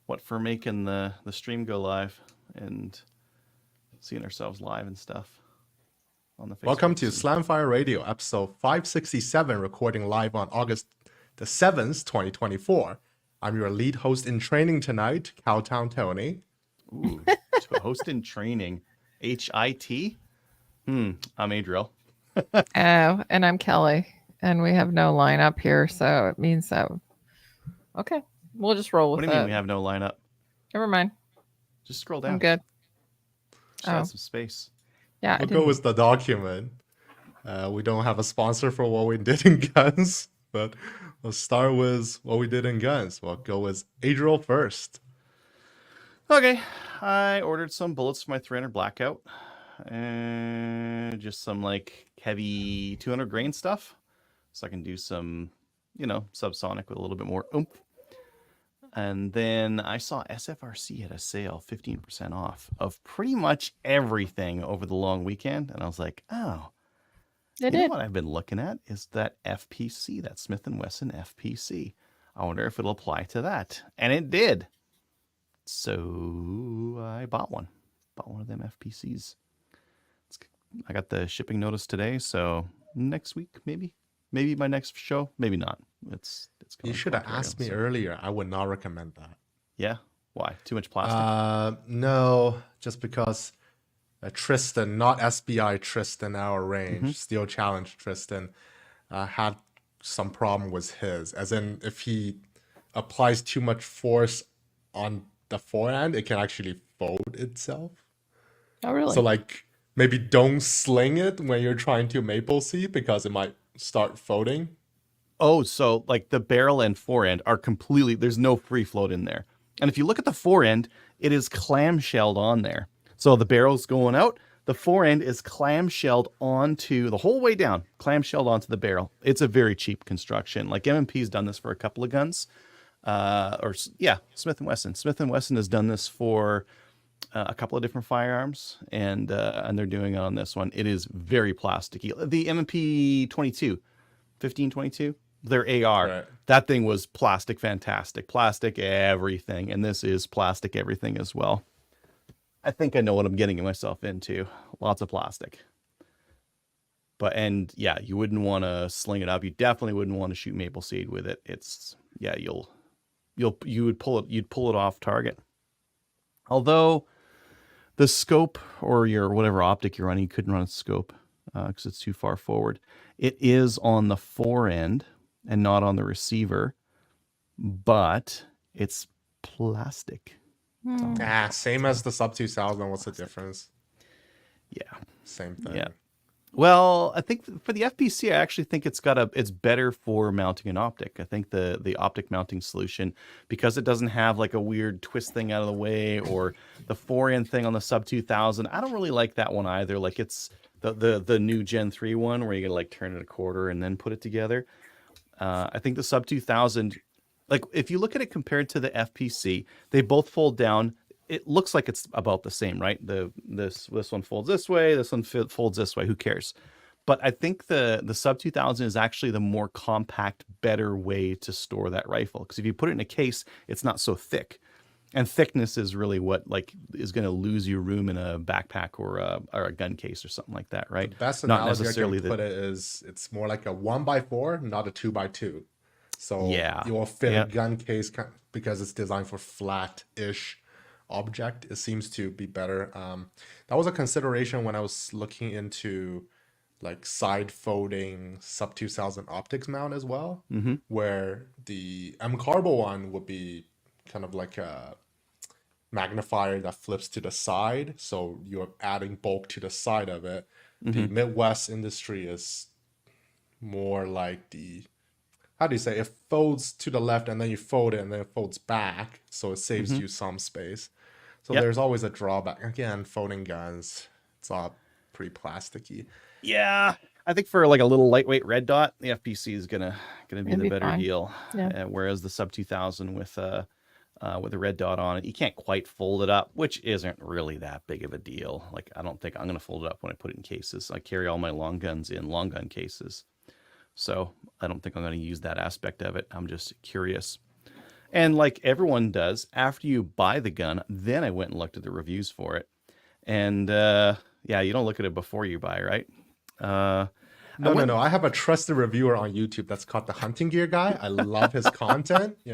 what for making the stream go live and seeing ourselves live and stuff on the Facebook. Welcome to Slamfire Radio, episode 567, recording live on August the 7th, 2024. I'm your lead host in training tonight, Cowtown Tony. Ooh, host in training. HIT? I'm Adriel. Oh, and I'm Kelly. And we have no lineup here, so it means that... Okay, we'll just roll with it. What do you mean we have no lineup? Never mind. Just scroll down. I'm good. Just add some space. Yeah, We'll go with the document. We don't have a sponsor for what we did in guns, but let's start with what we did in guns. We'll go with Adriel first. Okay, I ordered some bullets for my 300 Blackout. And just some like heavy 200 grain stuff. So I can do some, subsonic with a little bit more oomph. And then I saw SFRC had a sale, 15% off of pretty much everything over the long weekend. And I was like, oh, what I've been looking at is that FPC, that Smith & Wesson FPC. I wonder if it'll apply to that. And it did. So I bought one of them FPCs. I got the shipping notice today, so next week, maybe my next show, maybe not. It's you should have asked me earlier. I would not recommend that. Yeah? Why? Too much plastic? No, just because Tristan, not SBI Tristan, our range, Steel Challenge Tristan, had some problem with his. As in, if he applies too much force on the forehand, it can actually fold itself. Oh, really? So, maybe don't sling it when you're trying to maple seed because it might start folding. Oh, so the barrel and forend are completely, there's no free float in there. And if you look at the forend, it is clamshelled on there. So the barrel's going out, the forend is clamshelled onto the whole way down, clamshelled onto the barrel. It's a very cheap construction. M&P's done this for a couple of guns. Smith & Wesson. Smith & Wesson has done this for a couple of different firearms, and they're doing it on this one. It is very plasticky. The M&P 1522, their AR, right. That thing was plastic everything, and this is plastic everything as well. I think I know what I'm getting myself into. Lots of plastic. You wouldn't want to sling it up. You definitely wouldn't want to shoot maple seed with it. You'd pull it off target. Although the scope or your whatever optic you're running, you couldn't run a scope because it's too far forward. It is on the forend and not on the receiver, but it's plastic. Same as the sub 2000. What's the difference? Yeah, same thing. Yeah. Well, I think for the FPC, I actually think it's better for mounting an optic. I think the optic mounting solution, because it doesn't have a weird twist thing out of the way, or the forend thing on the sub 2000. I don't really like that one either. It's the new Gen 3 one where you gotta turn it a quarter and then put it together. I think the sub 2000, if you look at it compared to the FPC, they both fold down. It looks like it's about the same, right? This one folds this way, this one folds this way. Who cares? But I think the sub 2000 is actually the more compact, better way to store that rifle. Because if you put it in a case, it's not so thick, and thickness is really what is going to lose you room in a backpack or a gun case or something like that, right? The best analogy I can put it is it's more like a 1x4, not a 2x2. So you will fit a gun case because it's designed for flat-ish object. It seems to be better. That was a consideration when I was looking into side folding sub 2000 optics mount as well, where the M Carbo one would be kind of like a magnifier that flips to the side, so you're adding bulk to the side of it. The Midwest industry is more like how do you say, it folds to the left and then you fold it and then it folds back, so it saves you some space. So there's always a drawback. Again, folding guns, it's all pretty plasticky. Yeah, I think for a little lightweight red dot, the FPC is gonna be the better deal. Yeah. Whereas the sub 2000 with a red dot on it, you can't quite fold it up, which isn't really that big of a deal. I don't think I'm gonna fold it up when I put it in cases. I carry all my long guns in long gun cases, so I don't think I'm gonna use that aspect of it. I'm just curious. And like everyone does, after you buy the gun, then I went and looked at the reviews for it. And yeah, you don't look at it before you buy, right? I went. No. I have a trusted reviewer on YouTube that's called the Hunting Gear Guy. I love his content. He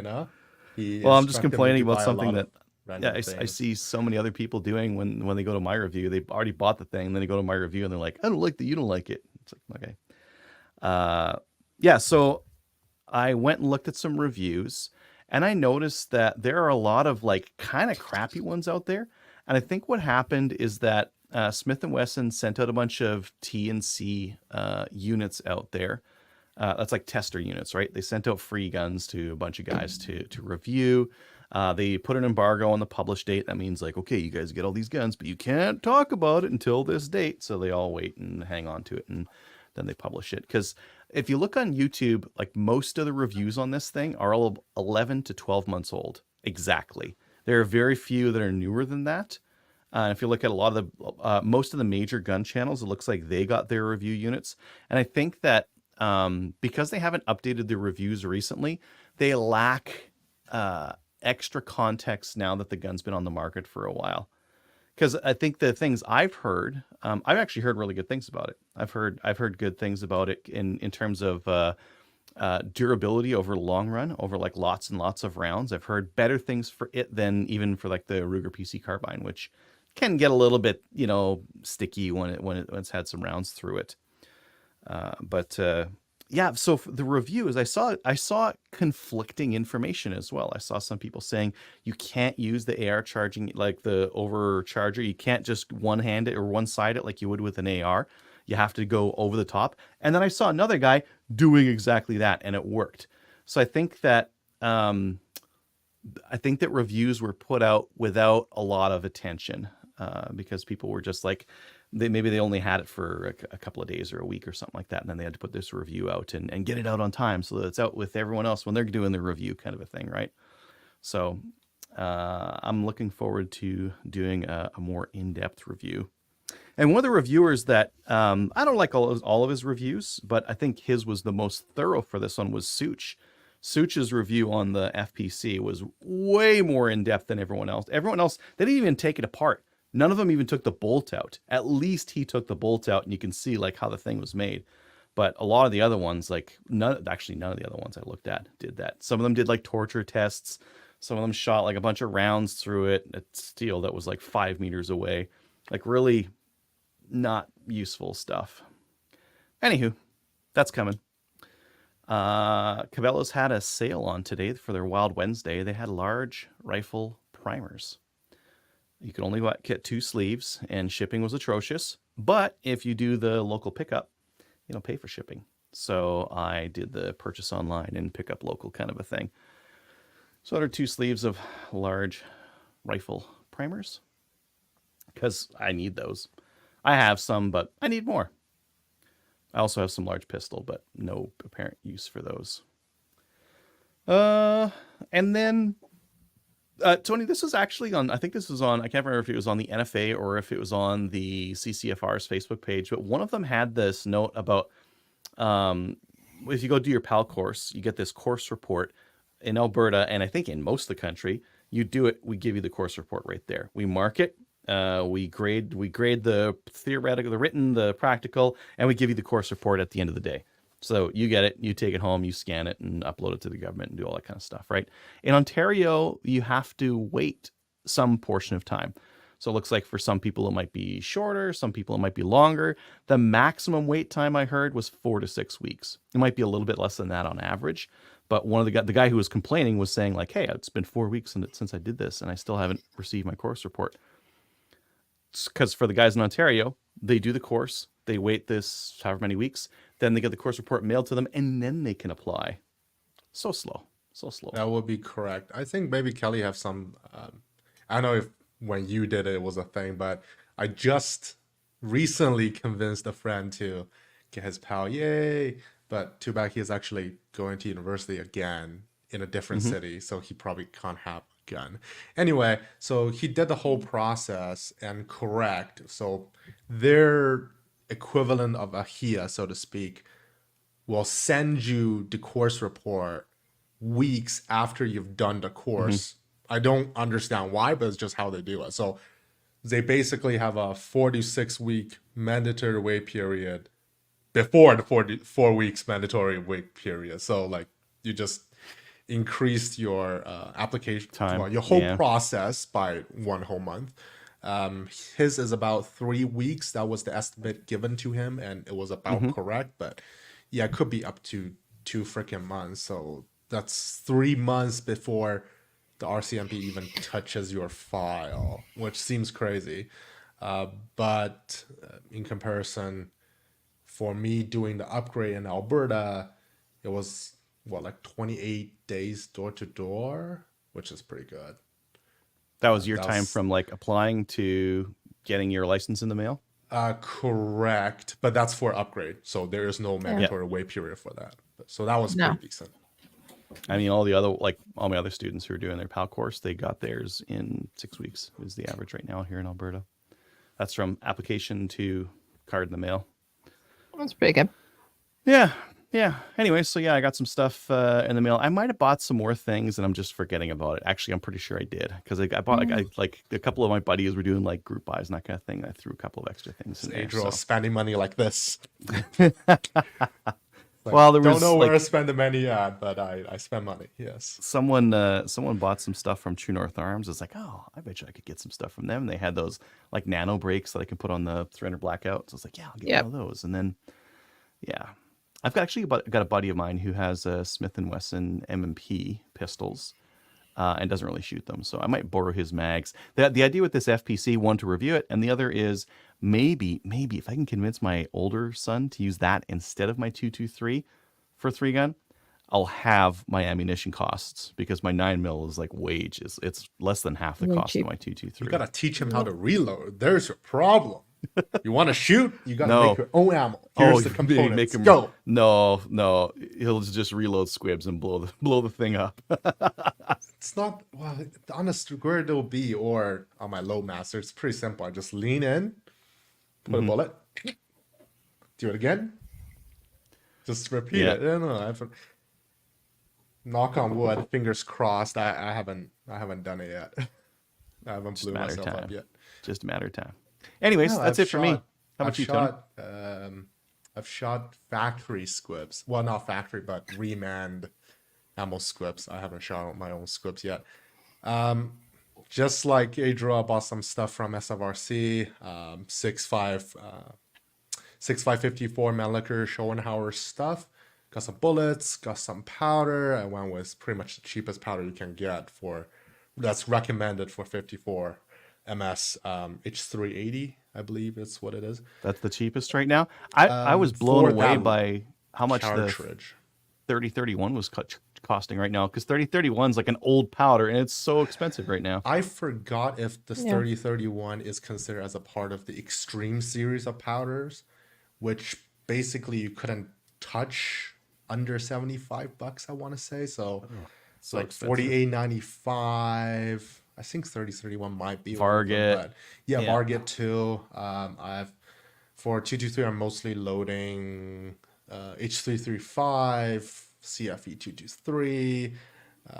Well, I'm just instructed me complaining to about buy a something lot of that, yeah, random I things. see so many other people doing when they go to my review. They've already bought the thing, then they go to my review and they're like, I don't like that. You don't like it. It's like, okay. Yeah. So I went and looked at some reviews and I noticed that there are a lot of like kind of crappy ones out there. And I think what happened is that Smith & Wesson sent out a bunch of T&C units out there. That's like tester units, right? They sent out free guns to a bunch of guys to review. They put an embargo on the publish date. That means like, okay, you guys get all these guns, but you can't talk about it until this date. So they all wait and hang on to it, and then they publish it. Because if you look on YouTube, like most of the reviews on this thing are all 11 to 12 months old. Exactly. There are very few that are newer than that. If you look at a lot of the most of the major gun channels, it looks like they got their review units. And I think that because they haven't updated their reviews recently, they lack extra context now that the gun's been on the market for a while. Because I think the things I've heard, I've actually heard really good things about it. I've heard good things about it in terms of durability over long run, over like lots and lots of rounds. I've heard better things for it than even for like the Ruger PC carbine, which can get a little bit, sticky when it's had some rounds through it. But yeah, so for the reviews, I saw conflicting information as well. I saw some people saying you can't use the AR charging, like the overcharger. You can't just one hand it or one side it like you would with an AR. You have to go over the top. And then I saw another guy doing exactly that, and it worked. So I think that reviews were put out without a lot of attention because people were just like, maybe they only had it for a couple of days or a week or something like that, and then they had to put this review out and get it out on time so that it's out with everyone else when they're doing their review, kind of a thing, right? So I'm looking forward to doing a more in-depth review. And one of the reviewers that I don't like all of his reviews, but I think his was the most thorough for this one was Such. Such's review on the FPC was way more in-depth than everyone else. Everyone else, they didn't even take it apart. None of them even took the bolt out. At least he took the bolt out, and you can see like how the thing was made. But a lot of the other ones, like none of the other ones I looked at did that. Some of them did like torture tests. Some of them shot like a bunch of rounds through it at steel that was like 5 meters away. Like really not useful stuff. Anywho, that's coming. Cabela's had a sale on today for their Wild Wednesday. They had large rifle primers. You could only get 2 sleeves, and shipping was atrocious. But if you do the local pickup, you don't pay for shipping. So I did the purchase online and pick up local kind of a thing. So there are 2 sleeves of large rifle primers because I need those. I have some, but I need more. I also have some large pistol, but no apparent use for those. And then Tony, this was actually on, I think this was on, I can't remember if it was on the NFA or if it was on the CCFR's Facebook page, but one of them had this note about if you go do your PAL course, you get this course report in Alberta, and I think in most of the country, you do it, we give you the course report right there. We mark it, we grade the theoretical, the written, the practical, and we give you the course report at the end of the day. So you get it, you take it home, you scan it and upload it to the government and do all that kind of stuff, right? In Ontario, you have to wait some portion of time. So it looks like for some people it might be shorter, some people it might be longer. The maximum wait time I heard was 4 to 6 weeks. It might be a little bit less than that on average. But one of the guy who was complaining was saying like, hey, it's been 4 weeks since I did this and I still haven't received my course report. Because for the guys in Ontario, they do the course, they wait this however many weeks, then they get the course report mailed to them, and then they can apply. So slow. That would be correct. I think maybe Kelly have some, I don't know if when you did it was a thing, but I just recently convinced a friend to get his PAL. Yay! But too bad he is actually going to university again in a different city, so he probably can't have a gun. Anyway, so he did the whole process and correct. So their equivalent of a HIA, so to speak, will send you the course report weeks after you've done the course. I don't understand why, but it's just how they do it. So they basically have a 4 to 6 week mandatory wait period before the 4 weeks mandatory wait period. So like you just increased your application time, well, your whole process by 1 whole month. His is about 3 weeks. That was the estimate given to him, and it was about correct. But yeah, it could be up to 2 freaking months. So that's 3 months before the RCMP even touches your file, which seems crazy. But in comparison, for me doing the upgrade in Alberta, it was like 28 days door to door, which is pretty good. That was your time from like applying to getting your license in the mail? Correct, but that's for upgrade, so there is no mandatory wait period for that. So that was pretty decent. I mean, all my other students who are doing their PAL course, they got theirs in 6 weeks is the average right now here in Alberta. That's from application to card in the mail. That's pretty good. Yeah. Anyway, so yeah, I got some stuff in the mail. I might have bought some more things, and I'm just forgetting about it. Actually, I'm pretty sure I did, because I bought like a couple of my buddies were doing like group buys and that kind of thing. I threw a couple of extra things in there. Adriel spending money like this. Well, there was, don't know where I spend the money at, but I spend money. Yes. Someone bought some stuff from True North Arms. It's like, oh, I bet you I could get some stuff from them. They had those like nano brakes that I can put on the Surrender Blackout. So it's like, yeah, I'll get one of those. And then, yeah, I've got a buddy of mine who has a Smith & Wesson M&P pistols and doesn't really shoot them. So I might borrow his mags. The idea with this FPC, one, to review it, and the other is maybe if I can convince my older son to use that instead of my 223 for 3-gun, I'll have my ammunition costs, because my 9mm is like wages. It's less than half the cost of my 223. You gotta teach him how to reload. There's your problem. You want to shoot? You gotta make your own ammo. Here's the components. Go. No, he'll just reload squibs and blow the thing up. It's not on a Squirtle B or on my Loadmaster. It's pretty simple. I just lean in, put a bullet, do it again, just repeat it. Knock on wood, fingers crossed. I haven't done it yet. I haven't blew myself up yet. Just a matter of time. Anyways, that's it for me. How about you, Tony? I've shot factory squibs. Well, not factory, but remanned ammo squibs. I haven't shot my own squibs yet. Just like Adriel, I bought some stuff from SFRC. 6554 Manlicher Schoenhauer stuff. Got some bullets, got some powder. I went with pretty much the cheapest powder you can get that's recommended for 54 MS. H380, I believe it's what it is. That's the cheapest right now. I was blown away by how much cartridge. The 3031 was costing right now, because 3031 is like an old powder and it's so expensive right now. I forgot if the 3031 is considered as a part of the Extreme series of powders, which basically you couldn't touch under $75, I want to say. So like $48.95. I think 3031 might be Varget. But Varget too. I've for 223 I'm mostly loading H335, CFE 223.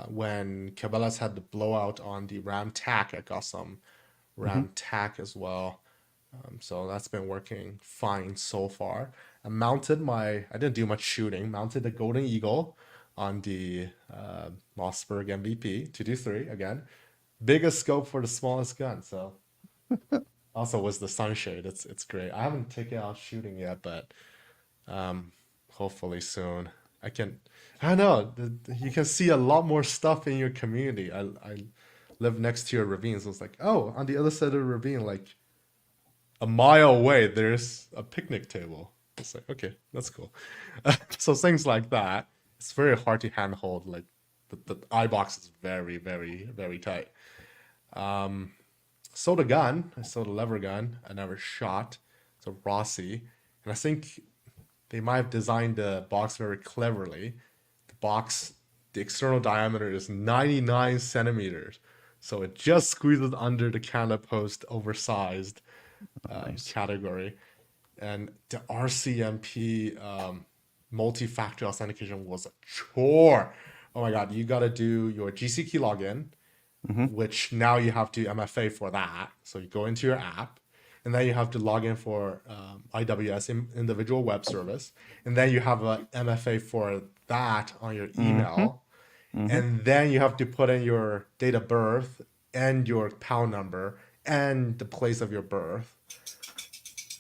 When Cabela's had the blowout on the Ram TAC, I got some Ram TAC as well. So that's been working fine so far. I didn't do much shooting, mounted the Golden Eagle on the Mossberg MVP 223 again. Biggest scope for the smallest gun, so also was the sunshade. It's great. I haven't taken out shooting yet, but hopefully soon. I don't know. You can see a lot more stuff in your community. I live next to a ravine, so it's like, oh, on the other side of the ravine, like a mile away, there's a picnic table. It's like, okay, that's cool. So things like that. It's very hard to handhold. Like the eye box is very, very, very tight. Sold a gun. I sold a lever gun. I never shot. It's a Rossi, and I think they might have designed the box very cleverly. The external diameter is 99 centimeters, so it just squeezes under the Canada Post oversized category. And the RCMP multi-factor authentication was a chore oh my God, you got to do your GC key login, which now you have to MFA for that. So you go into your app, and then you have to log in for IWS, individual web service, and then you have a MFA for that on your email, and then you have to put in your date of birth and your PAL number and the place of your birth.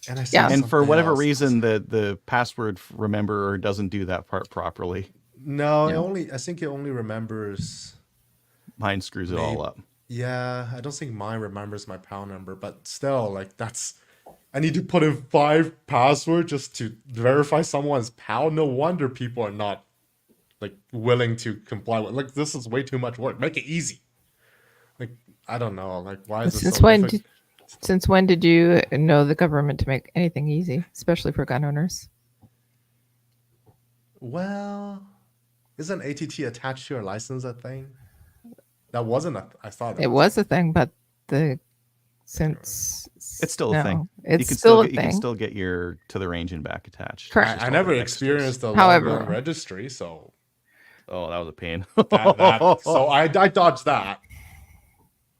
And I and for whatever reason, the password rememberer doesn't do that part properly. No, I think it only remembers. Mine screws it all up. Yeah, I don't think mine remembers my PAL number, but still, like I need to put in 5 passwords just to verify someone's PAL. No wonder people are not like willing to comply with. Like, this is way too much work. Make it easy. Like, I don't know. Like, why is it so difficult? Since when did you know the government to make anything easy, especially for gun owners? Well, isn't ATT attached to your license a thing? That wasn't I thought that was a thing, but since it's still a thing. It's still a thing. You can still get your to the range and back attached. Correct. I never experienced the long registry, so. Oh, that was a pain. So I dodged that.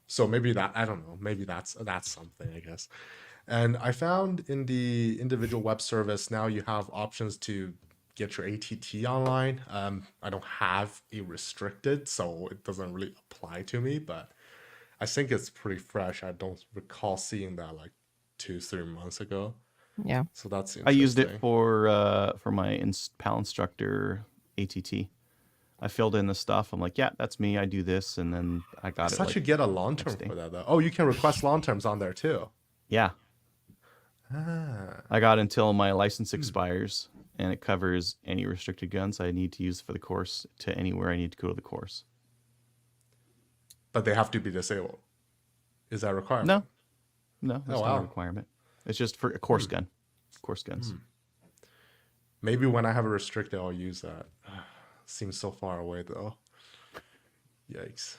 So maybe that, I don't know. Maybe that's something, I guess. And I found in the individual web service now you have options to get your ATT online. I don't have a restricted, so it doesn't really apply to me, but I think it's pretty fresh. I don't recall seeing that like 2-3 months ago. Yeah. So that's interesting. I used it for my PAL instructor ATT. I filled in the stuff. I'm like, yeah, that's me. I do this, and then I got it. I thought you get a long term for that though. Oh, you can request long terms on there too. Yeah. I got until my license expires, and it covers any restricted guns I need to use for the course to anywhere I need to go to the course. But they have to be disabled. Is that a requirement? No, that's not a requirement. It's just for a course gun. Course guns. Maybe when I have a restricted, I'll use that. Seems so far away though. Yikes.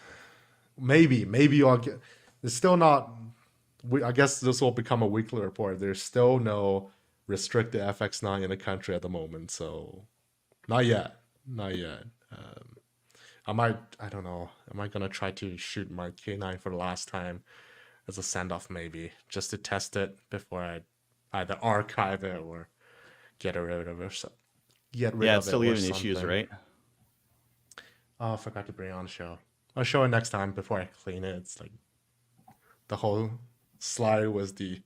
Maybe I'll get. It's still not. I guess this will become a weekly report. There's still no restricted FX9 in the country at the moment, so not yet. I don't know. Am I gonna try to shoot my K9 for the last time as a send-off, maybe just to test it before I either archive it or get rid of it. It's still giving issues, right? Oh, I forgot to bring it on the show. I'll show it next time before I clean it. It's like the whole slide was the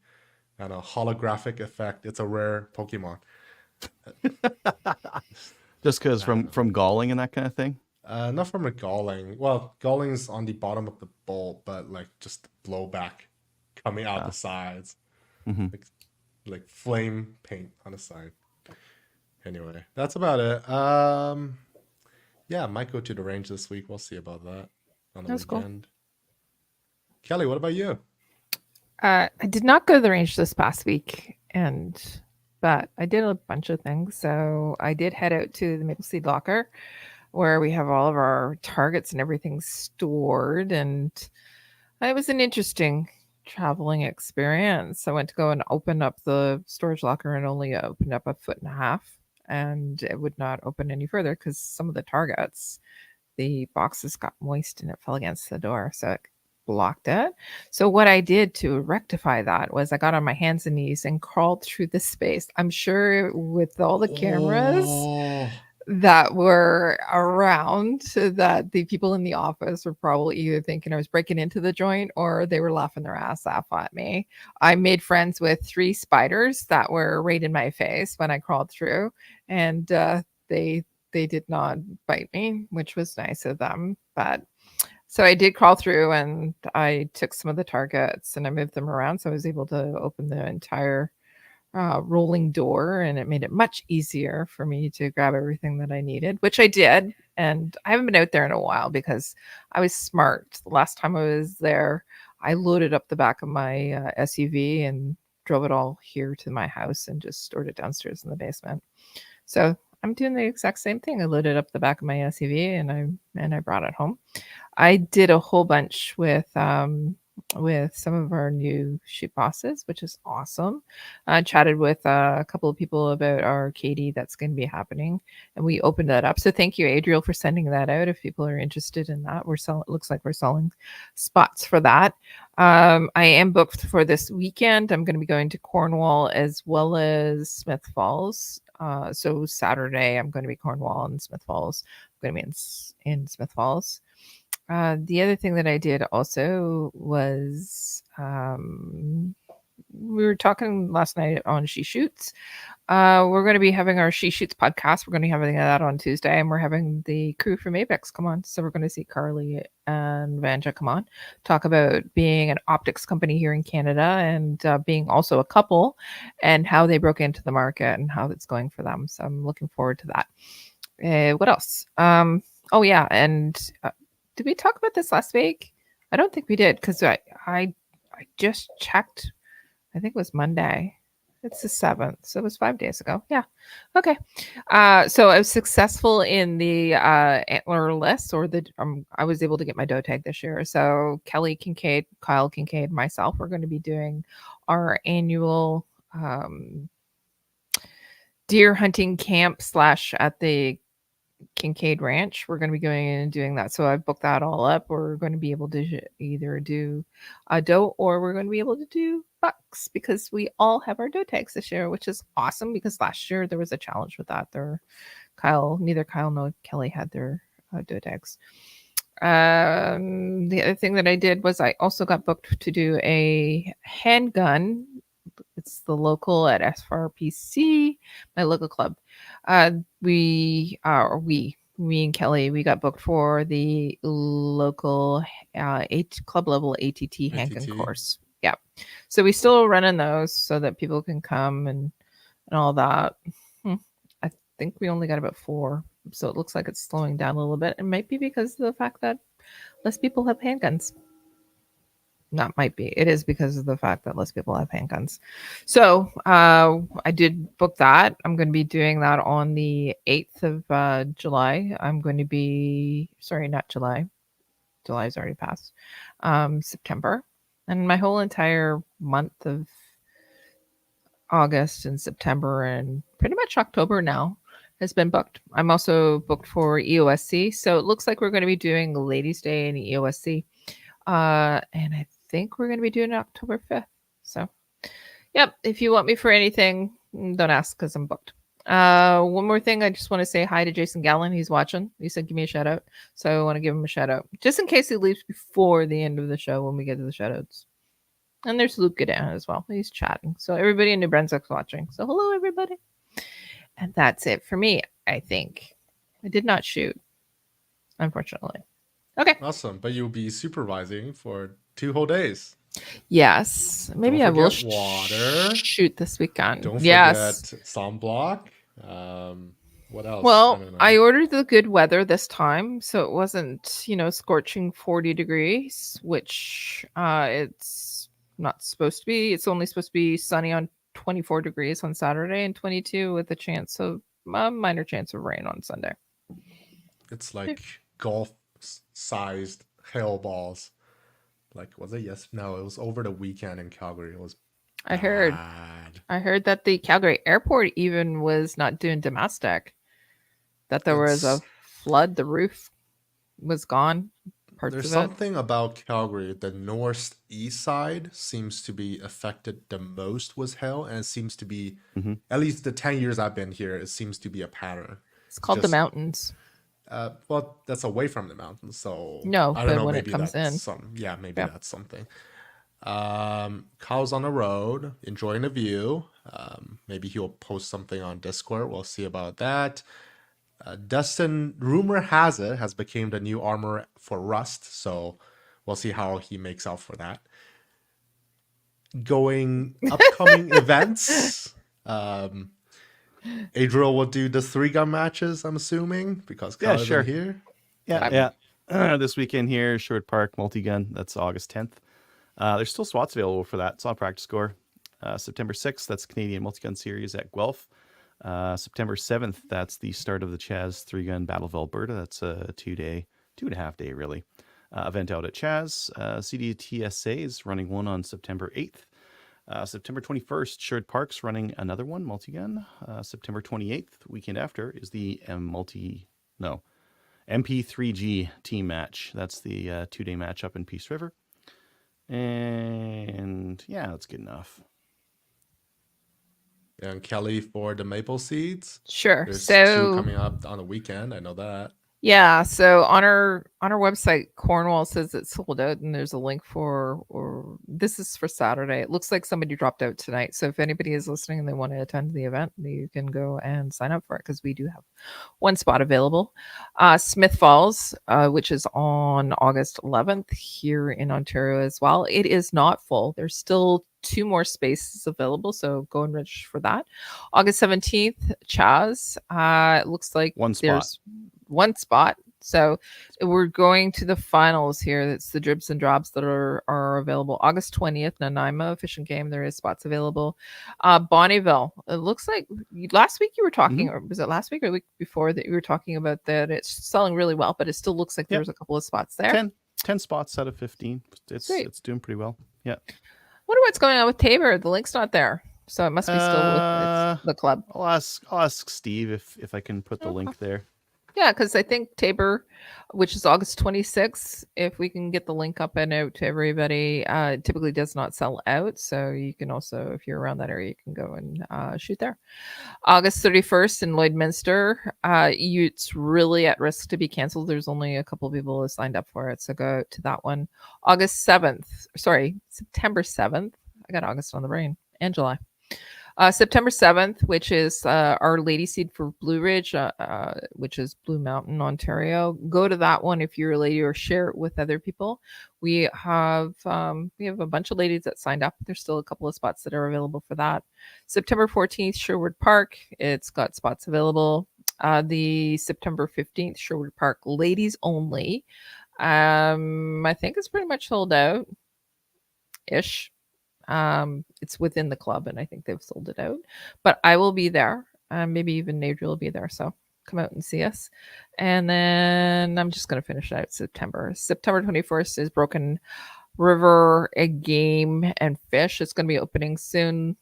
holographic effect. It's a rare Pokemon. Just because from galling and that kind of thing? Not from a galling. Well, galling's on the bottom of the bolt, but like just blowback coming out the sides. Like flame paint on the side. Anyway, that's about it. Yeah, might go to the range this week. We'll see about that on the weekend. Cool. Kelly, what about you? I did not go to the range this past week, but I did a bunch of things. So I did head out to the Maple Seed Locker, where we have all of our targets and everything stored, and it was an interesting traveling experience. I went to go and open up the storage locker and only opened up 1.5 feet, and it would not open any further because some of the targets, the boxes got moist and it fell against the door, so it blocked it. So what I did to rectify that was I got on my hands and knees and crawled through the space. I'm sure with all the cameras that were around, that the people in the office were probably either thinking I was breaking into the joint or they were laughing their ass off at me. I made friends with 3 spiders that were right in my face when I crawled through, and they did not bite me, which was nice of them. But so I did crawl through, and I took some of the targets and I moved them around, so I was able to open the entire rolling door, and it made it much easier for me to grab everything that I needed, which I did. And I haven't been out there in a while because I was smart. The last time I was there, I loaded up the back of my SUV and drove it all here to my house and just stored it downstairs in the basement. So I'm doing the exact same thing. I loaded up the back of my SUV and I brought it home. I did a whole bunch with with some of our new shoot bosses, which is awesome. I chatted with a couple of people about our Katie that's going to be happening, and we opened that up. So thank you, Adriel, for sending that out. If people are interested in that, looks like we're selling spots for that. I am booked for this weekend. I'm going to be going to Cornwall as well as Smith Falls. So Saturday, I'm going to be Cornwall and Smith Falls. I'm going to be in Smith Falls. The other thing that I did also was we were talking last night on She Shoots. We're going to be having our She Shoots podcast. We're going to be having that on Tuesday, and we're having the crew from Apex come on. So we're going to see Carly and Vanja come on, talk about being an optics company here in Canada and being also a couple, and how they broke into the market and how it's going for them. So I'm looking forward to that. What else? Oh yeah, and did we talk about this last week? I don't think we did, because I just checked. I think it was Monday. It's the 7th, so it was 5 days ago. Yeah. Okay. So I was successful in the antler list, or I was able to get my doe tag this year. So Kelly Kincaid, Kyle Kincaid, myself, we're going to be doing our annual deer hunting camp / at the Kincaid Ranch. We're going to be going in and doing that. So I've booked that all up. We're going to be able to either do a doe, or we're going to be able to do bucks, because we all have our doe tags this year, which is awesome, because last year there was a challenge with that. Neither Kyle nor Kelly had their doe tags. The other thing that I did was I also got booked to do a handgun. It's the local at SRPC, my local club. Me and Kelly, we got booked for the local club level ATT handgun course. Yeah. So we still running those so that people can come and all that. I think we only got about 4. So it looks like it's slowing down a little bit. It might be because of the fact that less people have handguns. Not might be. It is because of the fact that less people have handguns. So I did book that. I'm going to be doing that on the 8th of July. I'm going to be, sorry, not July. July's already passed. September. And my whole entire month of August and September and pretty much October now has been booked. I'm also booked for EOSC. So it looks like we're going to be doing Ladies' Day and EOSC. And I think we're going to be doing it October 5th. So, yep. If you want me for anything, don't ask, because I'm booked. One more thing. I just want to say hi to Jason Gallen. He's watching. He said, give me a shout out. So I want to give him a shout out, just in case he leaves before the end of the show when we get to the shout outs. And there's Luke Godin as well. He's chatting. So everybody in New Brunswick's watching. So hello, everybody. And that's it for me, I think. I did not shoot, unfortunately. Okay. Awesome. But you'll be supervising for 2 whole days. Yes. Maybe I will shoot this weekend. Don't forget sunblock. What else? Well, I ordered the good weather this time, so it wasn't, scorching 40 degrees, which it's not supposed to be. It's only supposed to be sunny on 24 degrees on Saturday and 22 with a minor chance of rain on Sunday. It's like golf-sized hail balls. Like, was it? Yes. No, it was over the weekend in Calgary. It was I heard that the Calgary airport even was not doing domestic. That there was a flood. The roof was gone. There's something about Calgary. The northeast side seems to be affected the most with hail, and it seems to be, at least the 10 years I've been here, it seems to be a pattern. It's called the mountains. Well, that's away from the mountains, so no, I don't know. When maybe it comes in, that's something. Kyle's on the road, enjoying the view. Maybe he'll post something on Discord. We'll see about that. Dustin, rumor has it, has become the new armor for Rust, so we'll see how he makes out for that. Upcoming events. Adriel will do the 3-gun matches, I'm assuming, because Kyle isn't here. Yeah. This weekend here, Sherwood Park multi-gun. That's August 10th. There's still spots available for that. It's on Practice Score. September 6th, that's Canadian multi-gun series at Guelph. September 7th, that's the start of the Chaz 3-gun Battle of Alberta. That's a 2-day, 2.5 day really. event out at Chaz. CDTSA is running one on September 8th. September 21st, Shared Parks running another one, multi-gun. September 28th, weekend after, is the MP3G team match. That's the 2-day match up in Peace River. And yeah, that's good enough. And Kelly for the Maple Seeds. Sure. There's so 2 coming up on the weekend. I know that. Yeah, so on our website, Cornwall says it's sold out, and there's a link for, or this is for Saturday. It looks like somebody dropped out tonight. So if anybody is listening and they want to attend the event, you can go and sign up for it because we do have one spot available. Smith Falls, which is on August 11th here in Ontario as well. It is not full. There's still 2 more spaces available, so go and register for that. August 17th, Chaz. It looks like there's one spot. So we're going to the finals here. That's the dribs and drops that are available. August 20th, Nanaimo Fish and Game. There is spots available. Bonnieville. It looks like last week you were talking, or was it last week or the week before that you were talking about that it's selling really well, but it still looks like there's a couple of spots there. 10 spots out of 15. It's doing pretty well. Yeah. Wonder what's going on with Tabor. The link's not there. So it must be still with the club. I'll ask Steve if I can put the link there. Yeah, because I think Tabor, which is August 26th, if we can get the link up and out to everybody, typically does not sell out. So you can also, if you're around that area, you can go and shoot there. August 31st in Lloydminster, it's really at risk to be canceled. There's only a couple of people who signed up for it. So go to that one. September 7th. I got August on the brain and July. September 7th, which is Our Lady Seed for Blue Ridge, which is Blue Mountain, Ontario. Go to that one if you're a lady, or share it with other people. We have a bunch of ladies that signed up. There's still a couple of spots that are available for that. September 14th, Sherwood Park. It's got spots available. The September 15th, Sherwood Park, ladies only. I think it's pretty much sold out ish. It's within the club, and I think they've sold it out. But I will be there. Maybe even Adriel will be there. So come out and see us. And then I'm just going to finish out September. September 21st is Broken River, a game and fish. It's going to be opening soon.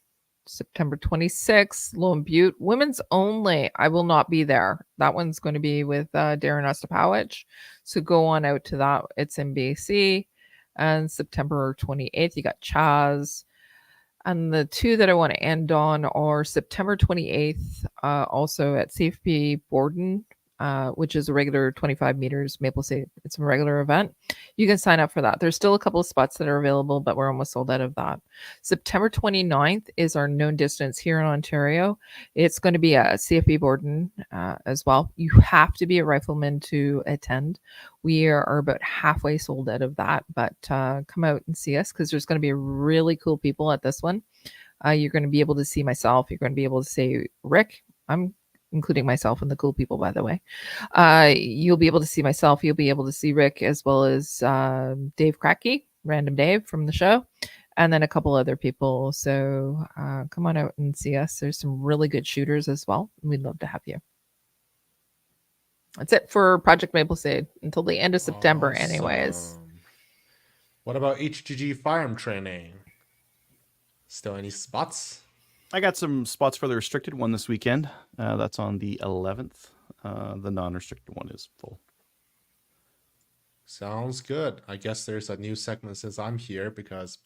September 26th, Lone Butte, women's only. I will not be there. That one's going to be with Darren Ostapowicz. So go on out to that. It's in BC. And September 28th, you got Chaz. And the 2 that I want to end on are September 28th, also at CFP Borden, which is a regular 25 meters Maple State. It's a regular event. You can sign up for that. There's still a couple of spots that are available, but we're almost sold out of that. September 29th is our known distance here in Ontario. It's going to be a CFP Borden as well. You have to be a rifleman to attend. We are about halfway sold out of that, but come out and see us because there's going to be really cool people at this one. You're going to be able to see myself. You're going to be able to see Rick. I'm including myself and the cool people, by the way. You'll be able to see myself. You'll be able to see Rick, as well as Dave Cracky, Random Dave from the show, and then a couple other people. So come on out and see us. There's some really good shooters as well. We'd love to have you. That's it for Project Maple Shade until the end of September, anyways. What about HGG firearm training? Still any spots? I got some spots for the restricted one this weekend. That's on the 11th. The non-restricted one is full. Sounds good. I guess there's a new segment since I'm here because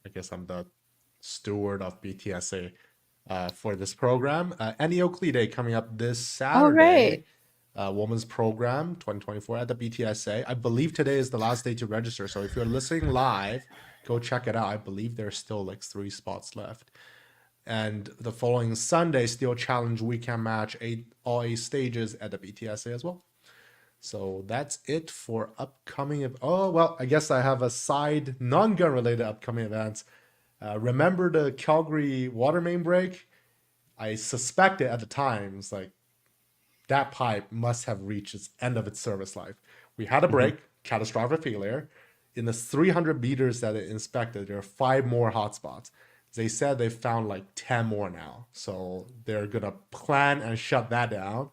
I guess I'm the steward of BTSA for this program. Any Oakley Day coming up this Saturday. All right. Women's Program 2024 at the BTSA. I believe today is the last day to register. So if you're listening live, go check it out. I believe there's still like 3 spots left. And the following Sunday, Steel Challenge weekend match, all 8 stages at the BTSA as well. So that's it for upcoming. I guess I have a side non-gun related upcoming events. Remember the Calgary water main break? I suspected at the time, it's like that pipe must have reached its end of its service life. We had a break, catastrophic failure. In the 300 meters that it inspected, there are 5 more hotspots. They said they found like 10 more now. So they're going to plan and shut that down,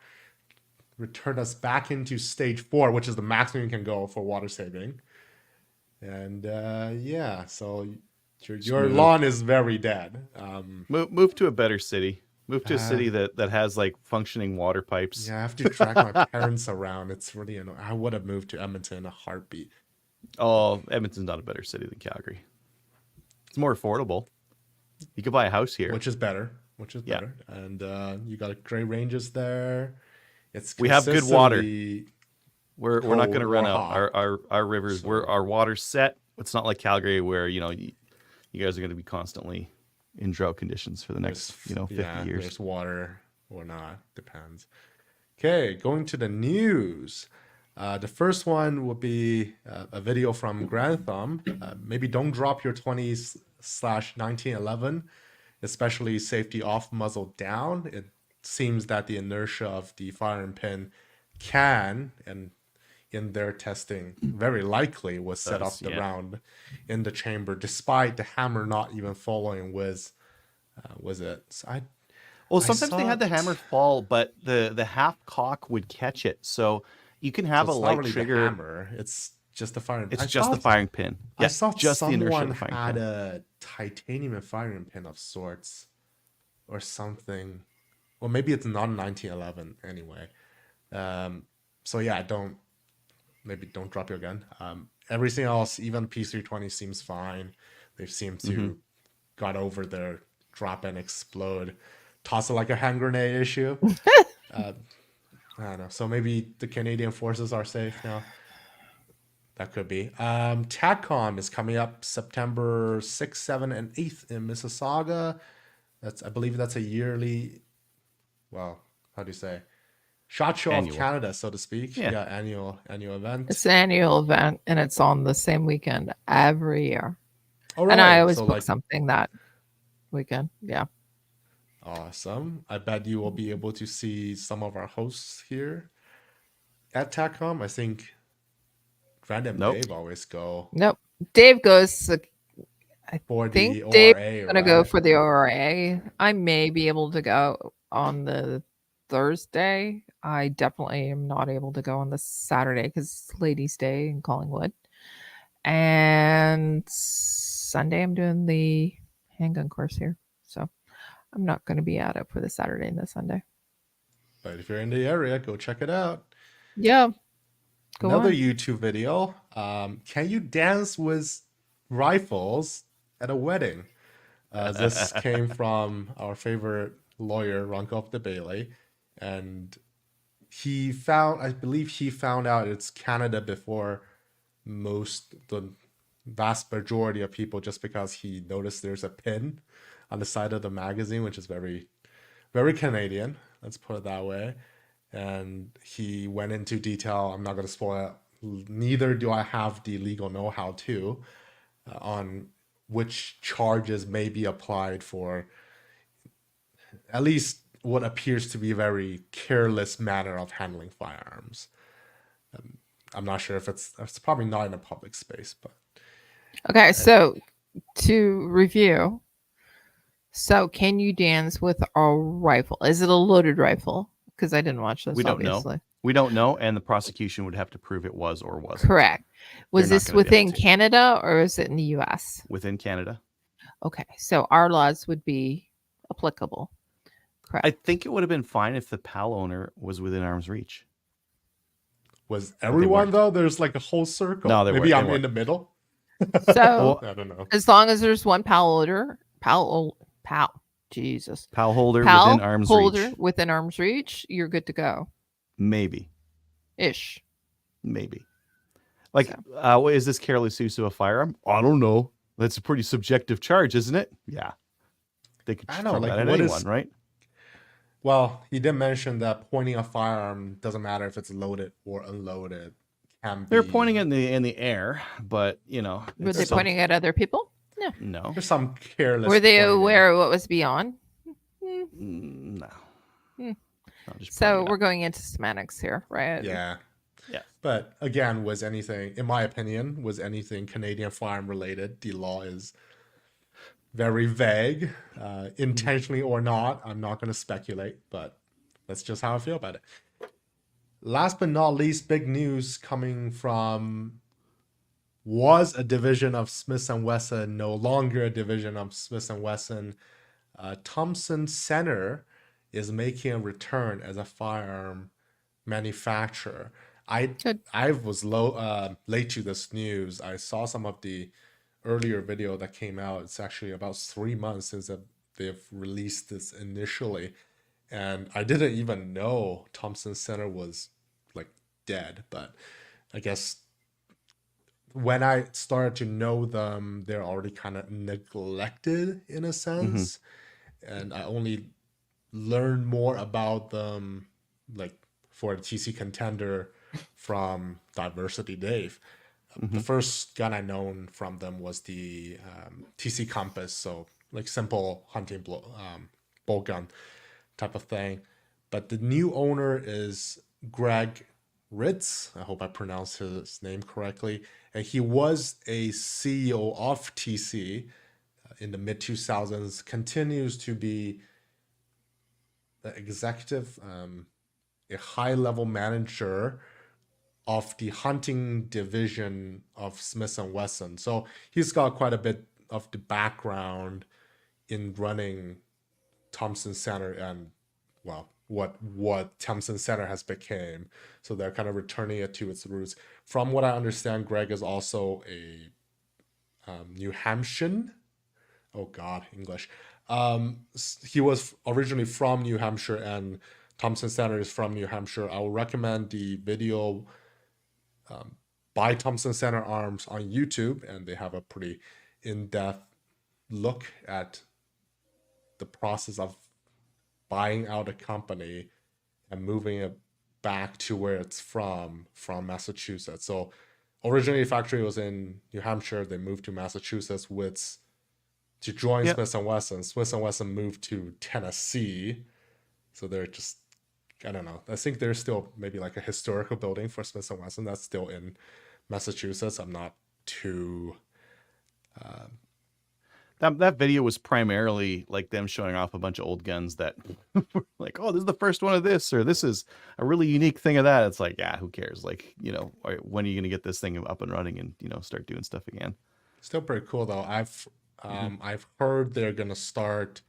return us back into stage 4, which is the maximum you can go for water saving. And yeah, so your lawn is very dead. Move to a better city. Move to a city that has like functioning water pipes. Yeah, I have to drag my parents around. It's really annoying. I would have moved to Edmonton in a heartbeat. Oh, Edmonton's not a better city than Calgary. It's more affordable. You could buy a house here, which is better. And you got great ranges there. We have good water. We're not going to run out. Our rivers, our water's set. It's not like Calgary where you guys are going to be constantly in drought conditions for the next 50 years. There's water or not, depends. Okay, going to the news. The first one would be a video from Grand Thumb. Maybe don't drop your 20/1911, especially safety off, muzzle down. It seems that the inertia of the firing pin can, and in their testing, very likely was set off the round in the chamber, despite the hammer not even following was it? So sometimes they had the hammer fall, but the half cock would catch it. So you can have a light really trigger. The hammer. It's just the firing. It's just the firing pin. Yeah, I saw just the inertia of the firing had pin. a titanium firing pin of sorts, or something. Well, maybe it's not a 1911 anyway. So yeah, don't drop your gun. Everything else, even P320 seems fine. They seem to got over their drop and explode, toss it like a hand grenade issue. I don't know. So maybe the Canadian forces are safe now. That could be. TACCOM is coming up September 6th, 7th, and 8th in Mississauga. I believe that's a yearly, well, how do you say? SHOT Show of Canada, so to speak. Yeah, annual event. It's an annual event, and it's on the same weekend every year. Oh, right. And I always book something that weekend. Yeah. Awesome. I bet you will be able to see some of our hosts here at TACCOM. I think Grant and Dave always go. Nope. Dave goes. I for think the ORA, Dave's gonna go for the ORA. I may be able to go on the Thursday. I definitely am not able to go on the Saturday because it's Ladies' Day in Collingwood. And Sunday I'm doing the handgun course here. So I'm not going to be at it for the Saturday and the Sunday. But if you're in the area, go check it out. Yeah. Another YouTube video. Can you dance with rifles at a wedding? This came from our favorite lawyer, Ronkoff de Bailey. And I believe he found out it's Canada before the vast majority of people, just because he noticed there's a pin on the side of the magazine, which is very, very Canadian. Let's put it that way. And he went into detail. I'm not going to spoil it. Neither do I have the legal know-how on which charges may be applied for at least what appears to be a very careless manner of handling firearms. I'm not sure if it's probably not in a public space, but okay. So to review, can you dance with a rifle? Is it a loaded rifle? Because I didn't watch this. We don't know. We don't know, and the prosecution would have to prove it was or wasn't. Correct. Was this within Canada or is it in the U.S.? Within Canada. Okay, so our laws would be applicable. Correct. I think it would have been fine if the PAL owner was within arm's reach. Was everyone though? There's like a whole circle. No, maybe I'm in the middle. So I don't know. As long as there's one PAL holder, Jesus. PAL holder within arm's reach. Within arm's reach, you're good to go. Maybe. Ish. Maybe. Like, is this careless use of a firearm? I don't know. That's a pretty subjective charge, isn't it? Yeah. They could throw that at anyone, right? Well, he did mention that pointing a firearm doesn't matter if it's loaded or unloaded. They're pointing it in the air, but Were they pointing at other people? No. There's some careless. Were they aware of what was beyond? No. So we're going into semantics here, right? Yeah. But again, in my opinion, was anything Canadian firearm related, the law is very vague, intentionally or not. I'm not going to speculate, but that's just how I feel about it. Last but not least, big news coming from was a division of Smith & Wesson, no longer a division of Smith & Wesson. Thompson Center is making a return as a firearm manufacturer. I was late to this news. I saw some of the earlier video that came out. It's actually about 3 months since they've released this initially, and I didn't even know Thompson Center was like dead. But I guess when I started to know them, they're already kind of neglected in a sense, and I only learned more about them like for the TC Contender from Diversity Dave. The first gun I known from them was the TC Compass, so like simple hunting bolt gun type of thing. But the new owner is Greg Ritz. I hope I pronounced his name correctly. And he was a CEO of TC in the mid 2000s. Continues to be the executive, a high level manager of the hunting division of Smith & Wesson. So he's got quite a bit of the background in running Thompson Center and, well, what Thompson Center has become. So they're kind of returning it to its roots. From what I understand, Greg is also a New Hampshire. Oh God, English. He was originally from New Hampshire, and Thompson Center is from New Hampshire. I will recommend the video by Thompson Center Arms on YouTube, and they have a pretty in-depth look at the process of buying out a company and moving it back to where it's from Massachusetts. So originally the factory was in New Hampshire. They moved to Massachusetts to join Smith & Wesson. Smith & Wesson moved to Tennessee. So they're just, I don't know. I think there's still maybe like a historical building for Smith & Wesson that's still in Massachusetts. I'm not too... That video was primarily like them showing off a bunch of old guns that were like, oh, this is the first one of this, or this is a really unique thing of that. It's like, yeah, who cares? Like, when are you going to get this thing up and running and, start doing stuff again? Still pretty cool though. I've heard they're going to start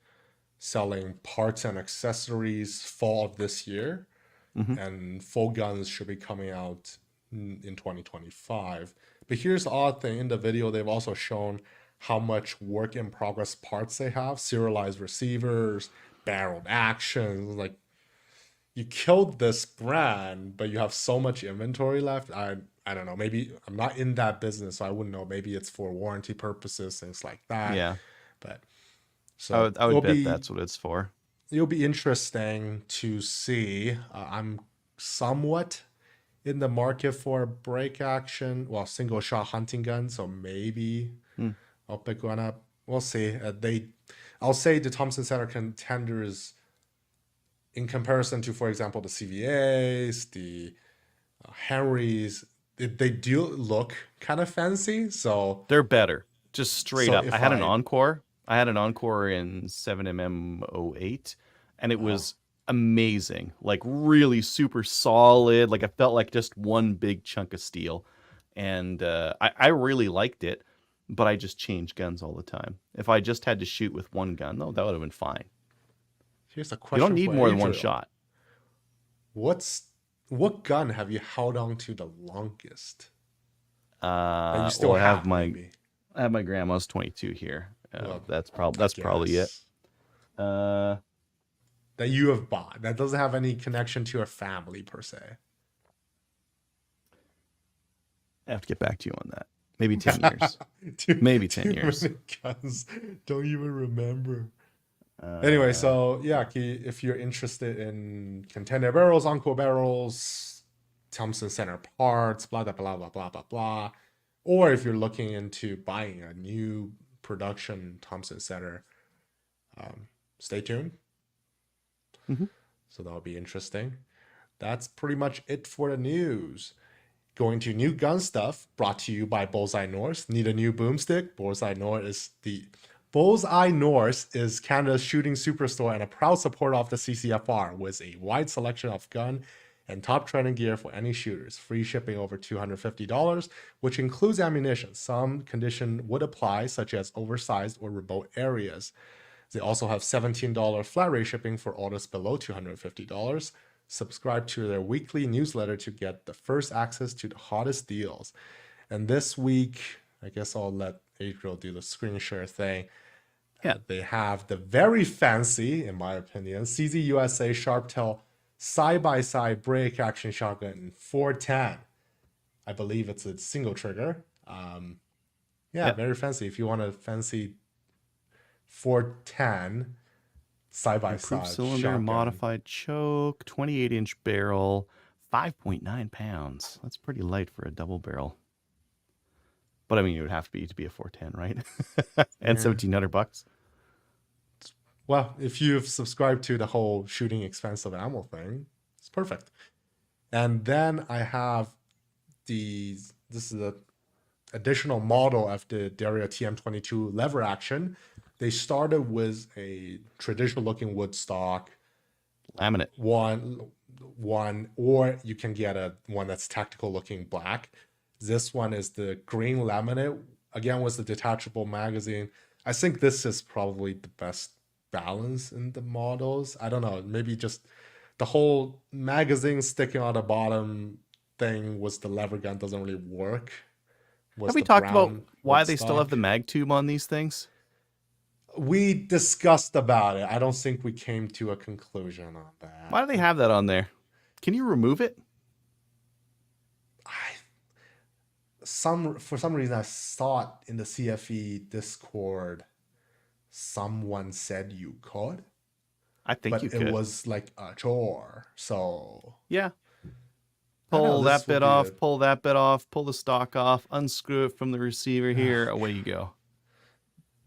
selling parts and accessories fall of this year, and full guns should be coming out in 2025. But here's the odd thing. In the video, they've also shown how much work in progress parts they have, serialized receivers, barreled actions. Like, you killed this brand, but you have so much inventory left. I don't know. Maybe I'm not in that business, so I wouldn't know. Maybe it's for warranty purposes, things like that. Yeah. But so I would bet that's what it's for. It'll be interesting to see. I'm somewhat in the market for a break action, single shot hunting gun. So maybe I'll pick one up. We'll see. I'll say the Thompson Center Contenders, in comparison to, for example, the CVAs, the Henrys, they do look kind of fancy. So they're better, just straight up. I had an Encore. In 7mm08, and it was amazing. Like really super solid. Like I felt like just one big chunk of steel, and I really liked it. But I just changed guns all the time. If I just had to shoot with one gun, though, that would have been fine. Here's a question. You don't need more than one shot. What gun have you held on to the longest? You still have maybe. I have my grandma's 22 here. That's probably it. That you have bought. That doesn't have any connection to your family per se. I have to get back to you on that. Maybe 10 years. Maybe 10 years. Guns. Don't even remember. Anyway, so yeah, if you're interested in contender barrels, Encore barrels, Thompson Center parts, blah, blah, blah, blah, blah, blah, blah, or if you're looking into buying a new production Thompson Center, stay tuned. So that'll be interesting. That's pretty much it for the news. Going to new gun stuff, brought to you by Bullseye North. Need a new boomstick? Bullseye North is Canada's shooting superstore and a proud supporter of the CCFR with a wide selection of gun and top training gear for any shooters. Free shipping over $250, which includes ammunition. Some condition would apply, such as oversized or remote areas. They also have $17 flat rate shipping for orders below $250. Subscribe to their weekly newsletter to get the first access to the hottest deals. And this week, I guess I'll let Adriel do the screen share thing. Yeah. They have the very fancy, in my opinion, CZ USA Sharptail side-by-side break action shotgun 410. I believe it's a single trigger. Very fancy. If you want a fancy 410 side-by-side improved cylinder, shotgun. modified choke, 28-inch barrel, 5.9 pounds. That's pretty light for a double barrel. But I mean, it would have to be a 410, right? And $1,700. Well, if you've subscribed to the whole shooting expensive ammo thing, it's perfect. And then I have this is the additional model of the Daria TM22 lever action. They started with a traditional looking wood stock laminate one, or you can get one that's tactical looking black. This one is the green laminate, again with the detachable magazine. I think this is probably the best balance in the models. I don't know, maybe just the whole magazine sticking on the bottom thing with the lever gun doesn't really work. Have we talked about why they still have the mag tube on these things? We discussed about it. I don't think we came to a conclusion on that. Why do they have that on there? Can you remove it? For some reason I thought in the CFE Discord someone said you could. I think you could. But it was like a chore. So yeah. Pull that bit off, pull that bit off, pull the stock off, unscrew it from the receiver here, away you go.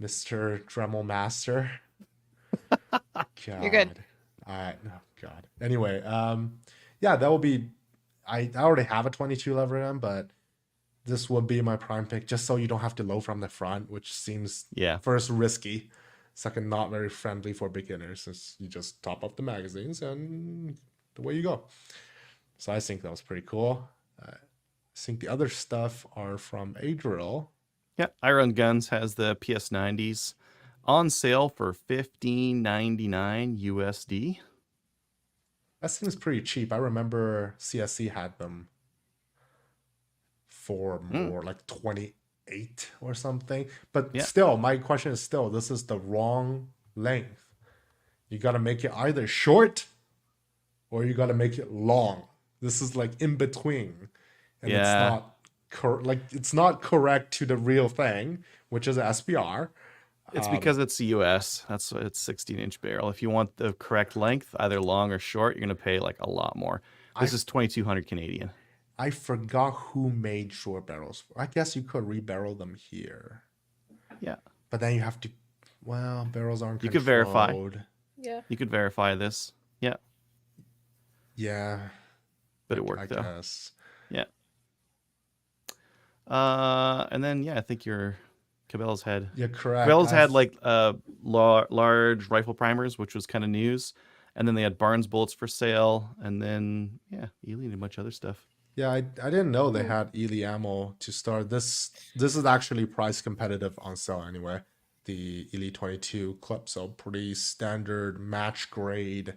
Mr. Dremel Master. God. You're good. God. Anyway, that will be. I already have a 22 lever gun, but this would be my prime pick, just so you don't have to load from the front, which seems first risky, second not very friendly for beginners, since you just top up the magazines and away you go. So I think that was pretty cool. I think the other stuff are from Adriel. Yeah, Iron Guns has the PS90s on sale for $15.99 USD. That seems pretty cheap. I remember CSC had them for more like 28 or something. But still, my question is still, this is the wrong length. You got to make it either short or you got to make it long. This is like in between. And it's not correct to the real thing, which is SBR. It's because it's the US. It's 16-inch barrel. If you want the correct length, either long or short, you're going to pay like a lot more. This is 2,200 Canadian. I forgot who made short barrels. I guess you could rebarrel them here. Yeah. But then you have to, barrels aren't controlled. You could verify. Yeah. You could verify this. Yeah. Yeah. But it worked I though. Guess. Yeah. And then, I think your Cabela's had. Yeah, correct. Cabela's had like large rifle primers, which was kind of news. And then they had Barnes bullets for sale. And then, Ely and a bunch of other stuff. Yeah, I didn't know they had Ely ammo to start. This is actually price competitive on sale anyway. The Ely 22 clip, so pretty standard match grade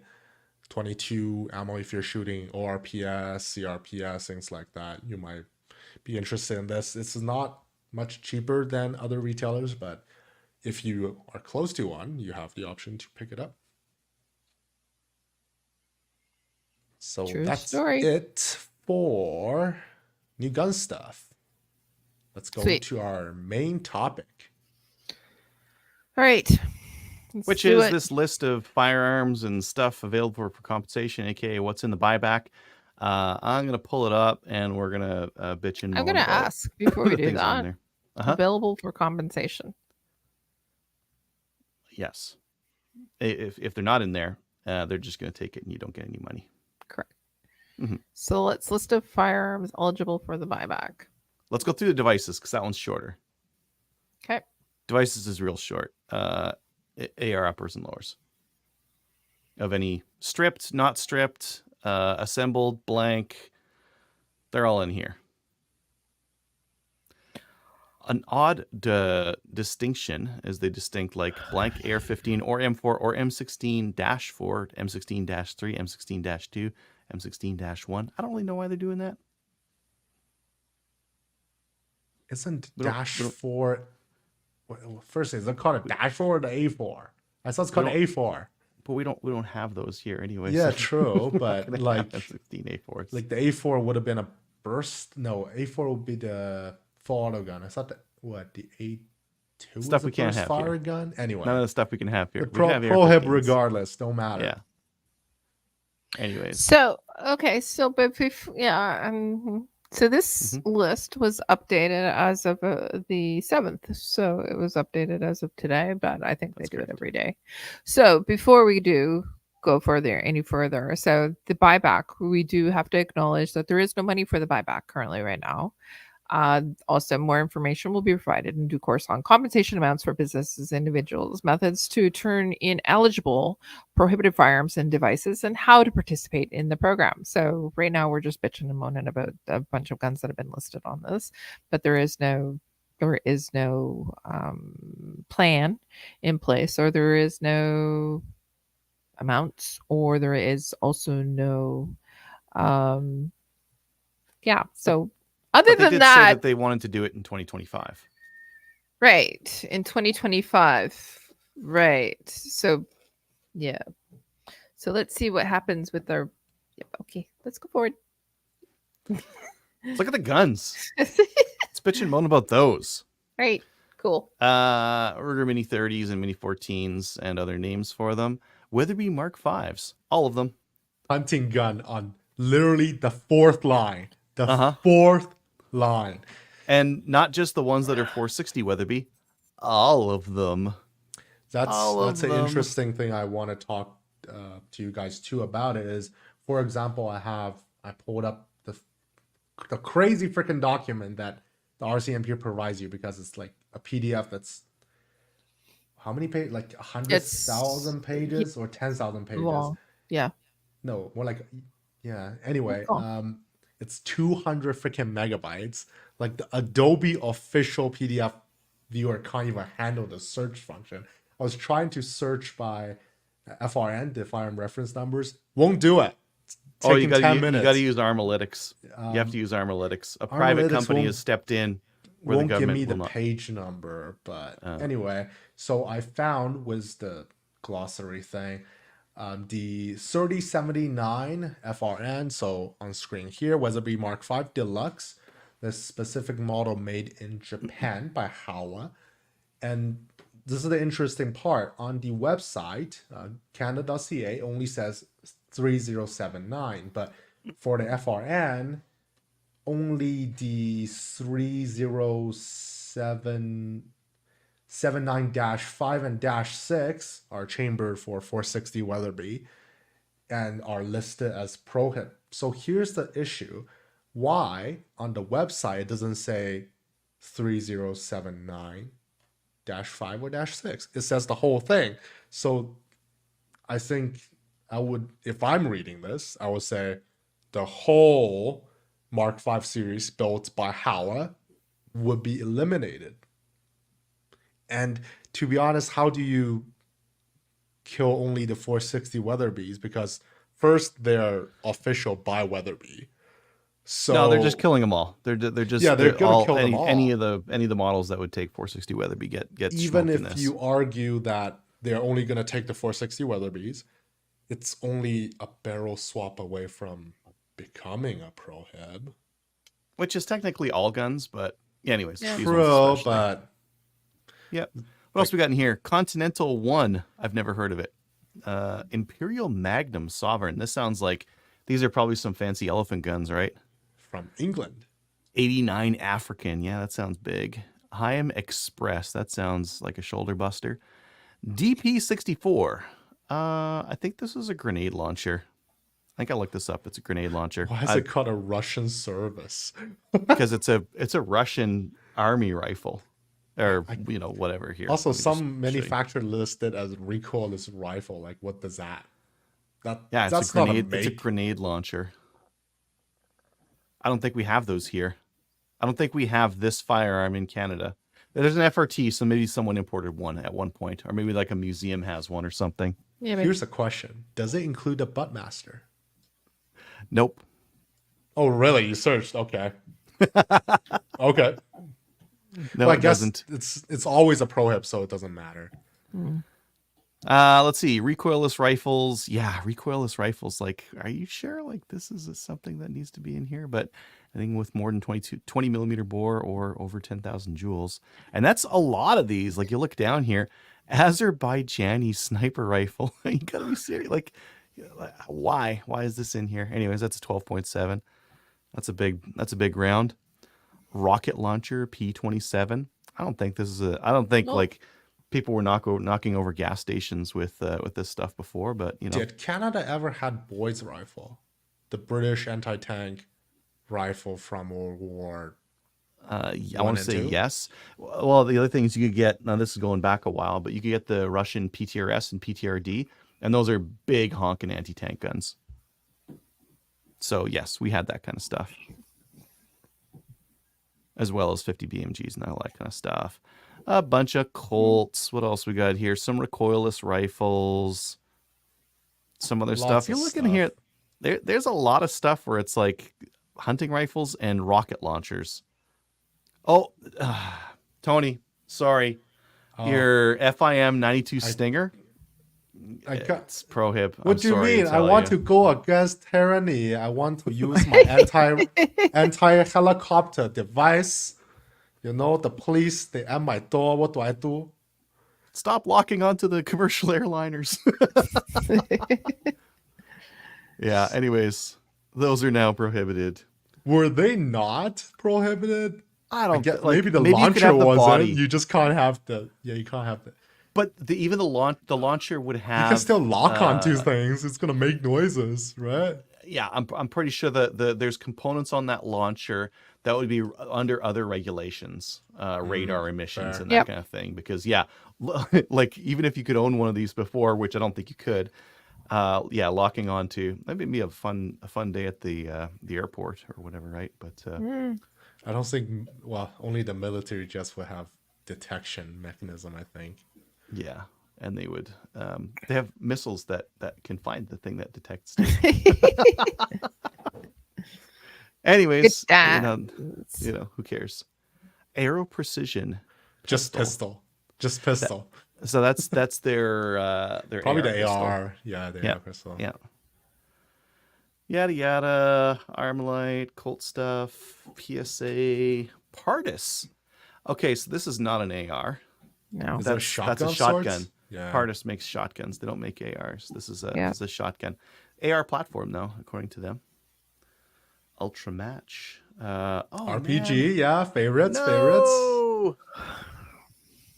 22 ammo if you're shooting ORPS, CRPS, things like that. You might be interested in this. It's not much cheaper than other retailers, but if you are close to one, you have the option to pick it up. So that's it for new gun stuff. Let's go to our main topic. All right. Which is this list of firearms and stuff available for compensation, aka what's in the buyback. I'm going to pull it up and we're going to bitch in more. I'm going to ask before we do that. Available for compensation. Yes. If they're not in there, they're just going to take it and you don't get any money. Correct. Mm-hmm. So let's list of firearms eligible for the buyback. Let's go through the devices because that one's shorter. Okay. Devices is real short. AR uppers and lowers. Of any stripped, not stripped, assembled, blank. They're all in here. An odd distinction is they distinct like blank AR-15 or M4 or M16-4, M16-3, M16-2, M16-1. I don't really know why they're doing that. Isn't dash 4... First, is it called a dash 4 or the A4? I thought it's called an A4. But we don't have those here anyway. Yeah, so true. But like M16 A4s. Like the A4 would have been a burst. No, A4 would be the full auto gun. I thought that the A2 stuff was a we can't burst have fire here. gun. Anyway, None of the stuff we can have here. The We have prohib AR-15s. regardless. Don't matter. Yeah. Anyways. So so this list was updated as of the 7th. So it was updated as of today, but I think they do it every day. So before we do go any further, so the buyback, we do have to acknowledge that there is no money for the buyback currently right now. Also, more information will be provided in due course on compensation amounts for businesses, individuals, methods to turn in eligible prohibited firearms and devices, and how to participate in the program. So right now we're just bitching and moaning about a bunch of guns that have been listed on this, but there is no plan in place, or there is no amounts, or there is also no so other but they than did that, say that they wanted to do it in 2025. Right. In 2025. Right. So, yeah. So let's see what happens with our... Yep. Okay. Let's go forward. Let's look at the guns. Let's bitch and moan about those. Right. Cool. Ruger Mini 30s and Mini 14s and other names for them. Weatherby Mark 5s. All of them. Hunting gun on literally the fourth line. The fourth line. And not just the ones that are 460 Weatherby. All of them. That's an interesting thing I want to talk to you guys too about. It is, for example, I pulled up the crazy freaking document that the RCMP provides you, because it's like a PDF that's how many pages? Like 100,000 pages or 10,000 pages? Long. Yeah. No, more like, yeah. Anyway, it's 200 freaking megabytes. Like the Adobe official PDF viewer can't even handle the search function. I was trying to search by FRN, the firearm reference numbers. Won't do it. You got to use Armalytics. You have to use Armalytics. A private company has stepped in where the government give me will the page number. But anyway, so I found was the glossary thing. The 3079 FRN, so on screen here, Weatherby Mark V Deluxe, the specific model made in Japan by Howa. And this is the interesting part. On the website, Canada.ca only says 3079, but for the FRN, only the 3079-5 and -6 are chambered for 460 Weatherby and are listed as prohib. So here's the issue. Why on the website it doesn't say 3079-5 or -6? It says the whole thing. So I think I would, if I'm reading this, I would say the whole Mark V series built by Howa would be eliminated. And to be honest, how do you kill only the 460 Weatherbys? Because first, they're official by Weatherby. So no, they're just killing them all. They're just they're gonna kill them all. Any of the models that would take 460 Weatherby get even if in this. You argue that they're only going to take the 460 Weatherbys, it's only a barrel swap away from becoming a prohib, which is technically all guns, but anyways, true. But yep. What else we got in here? Continental 1. I've never heard of it. Imperial Magnum Sovereign. This sounds like these are probably some fancy elephant guns, right? From England. 89 African. Yeah, that sounds big. Haim Express. That sounds like a shoulder buster. DP64. I think this is a grenade launcher. I think I looked this up. It's a grenade launcher. Why is it called a Russian service? Because it's a Russian army rifle. Or, whatever here. Also, some manufacturer listed as recoilless rifle. Like, what does that? Yeah, that's not a grenade. It's a make. grenade launcher. I don't think we have those here. I don't think we have this firearm in Canada. There's an FRT, so maybe someone imported one at one point, or maybe like a museum has one or something. Yeah, Here's a question: does it include a Buttmaster? Nope. Oh, really? You searched? Okay. Okay. No, Well, I it guess doesn't. it's always a prohib, so it doesn't matter. Let's see. Recoilless rifles. Yeah, recoilless rifles. Like, are you sure? Like, this is something that needs to be in here? But I think with more than 20 millimeter bore or over 10,000 joules. And that's a lot of these. Like, you look down here, Azerbaijani sniper rifle. You gotta be serious. Like, why? Why is this in here? Anyways, that's a 12.7. That's a big round. Rocket launcher P-27. I don't think like people were knocking over gas stations with this stuff before, but you know. Did Canada ever had Boyd's rifle, the British anti-tank rifle from World War? I want to say yes. Well, the other things you could get, now this is going back a while, but you could get the Russian PTRS and PTRD, and those are big honking anti-tank guns. So yes, we had that kind of stuff, as well as 50 BMGs and all that kind of stuff. A bunch of Colts. What else we got here? Some recoilless rifles. Some other stuff. You're looking here. There's a lot of stuff where it's like hunting rifles and rocket launchers. Oh, Tony, sorry. Your FIM-92 Stinger. It's prohib. What do you mean? I want to go against tyranny. I want to use my anti-helicopter device. You know, the police, they at my door. What do I do? Stop locking onto the commercial airliners. Yeah, anyways, those are now prohibited. Were they not prohibited? I don't get. Like, maybe the maybe launcher wasn't. body. You just can't have the. Yeah, you can't have the. But even the launcher would have. You can still lock onto things. It's gonna make noises, right? Yeah, I'm pretty sure that there's components on that launcher that would be under other regulations, radar emissions and that kind of thing. Because like even if you could own one of these before, which I don't think you could, locking onto that would be a fun day at the airport or whatever, right? But I don't think. Well, only the military jets would have detection mechanism, I think. Yeah, and they would. They have missiles that can find the thing that detects. Anyways, you know, who cares? Aero precision. Just pistol. So that's their probably AR the pistol. AR. Yeah, the AR pistol. Yeah. Yada yada. Armalite, Colt stuff, PSA, Pardis. Okay, so this is not an AR. No, that's a shotgun. Yeah. Pardis makes shotguns. They don't make ARs. This is a shotgun. AR platform though, according to them. Ultra match. RPG, man. yeah, favorites.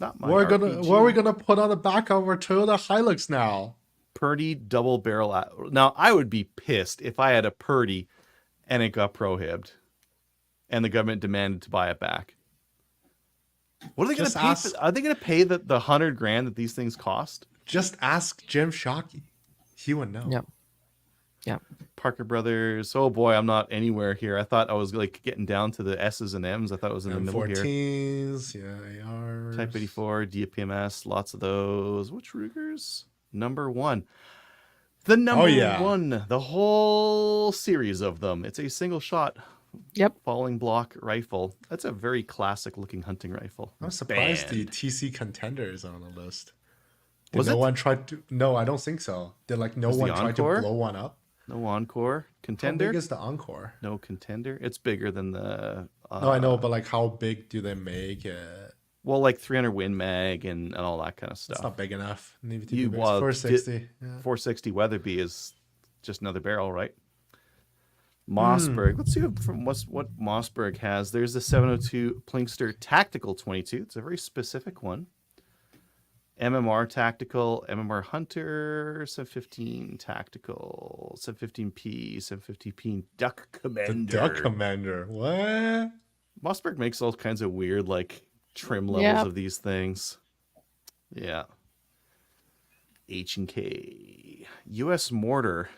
Not my What RPG. are we gonna put on the back of our Toyota Hilux now? Purdy double barrel. Now I would be pissed if I had a Purdy and it got prohibited, and the government demanded to buy it back. What are they going to pay? Are they going to pay the $100,000 that these things cost? Just ask Jim Shockey. He would know. Yep. Parker Brothers. Oh boy, I'm not anywhere here. I thought I was like getting down to the S's and M's. I thought it was in the middle here. M14s, yeah, ARs. Type 84, DPMS, lots of those. Which Rugers? Number one. The number one. The whole series of them. It's a single shot. Yep. Falling block rifle. That's a very classic looking hunting rifle. I'm surprised the TC Contender is on the list. Was no one tried to? No, I don't think so. Did no one try to blow one up? No Encore Contender. How big is the Encore? No Contender. It's bigger than the. No, I know, but how big do they make it? Well, like 300 Win Mag and all that kind of stuff. It's not big enough. 460. 460 Weatherby is just another barrel, right? Mossberg. Let's see what Mossberg has. There's the 702 Plinkster Tactical 22. It's a very specific one. MMR Tactical, MMR Hunter, 715 Tactical, 715P, 750P Duck Commander. The Duck Commander. What? Mossberg makes all kinds of weird trim levels of these things. Yeah. H&K. U.S. mortar.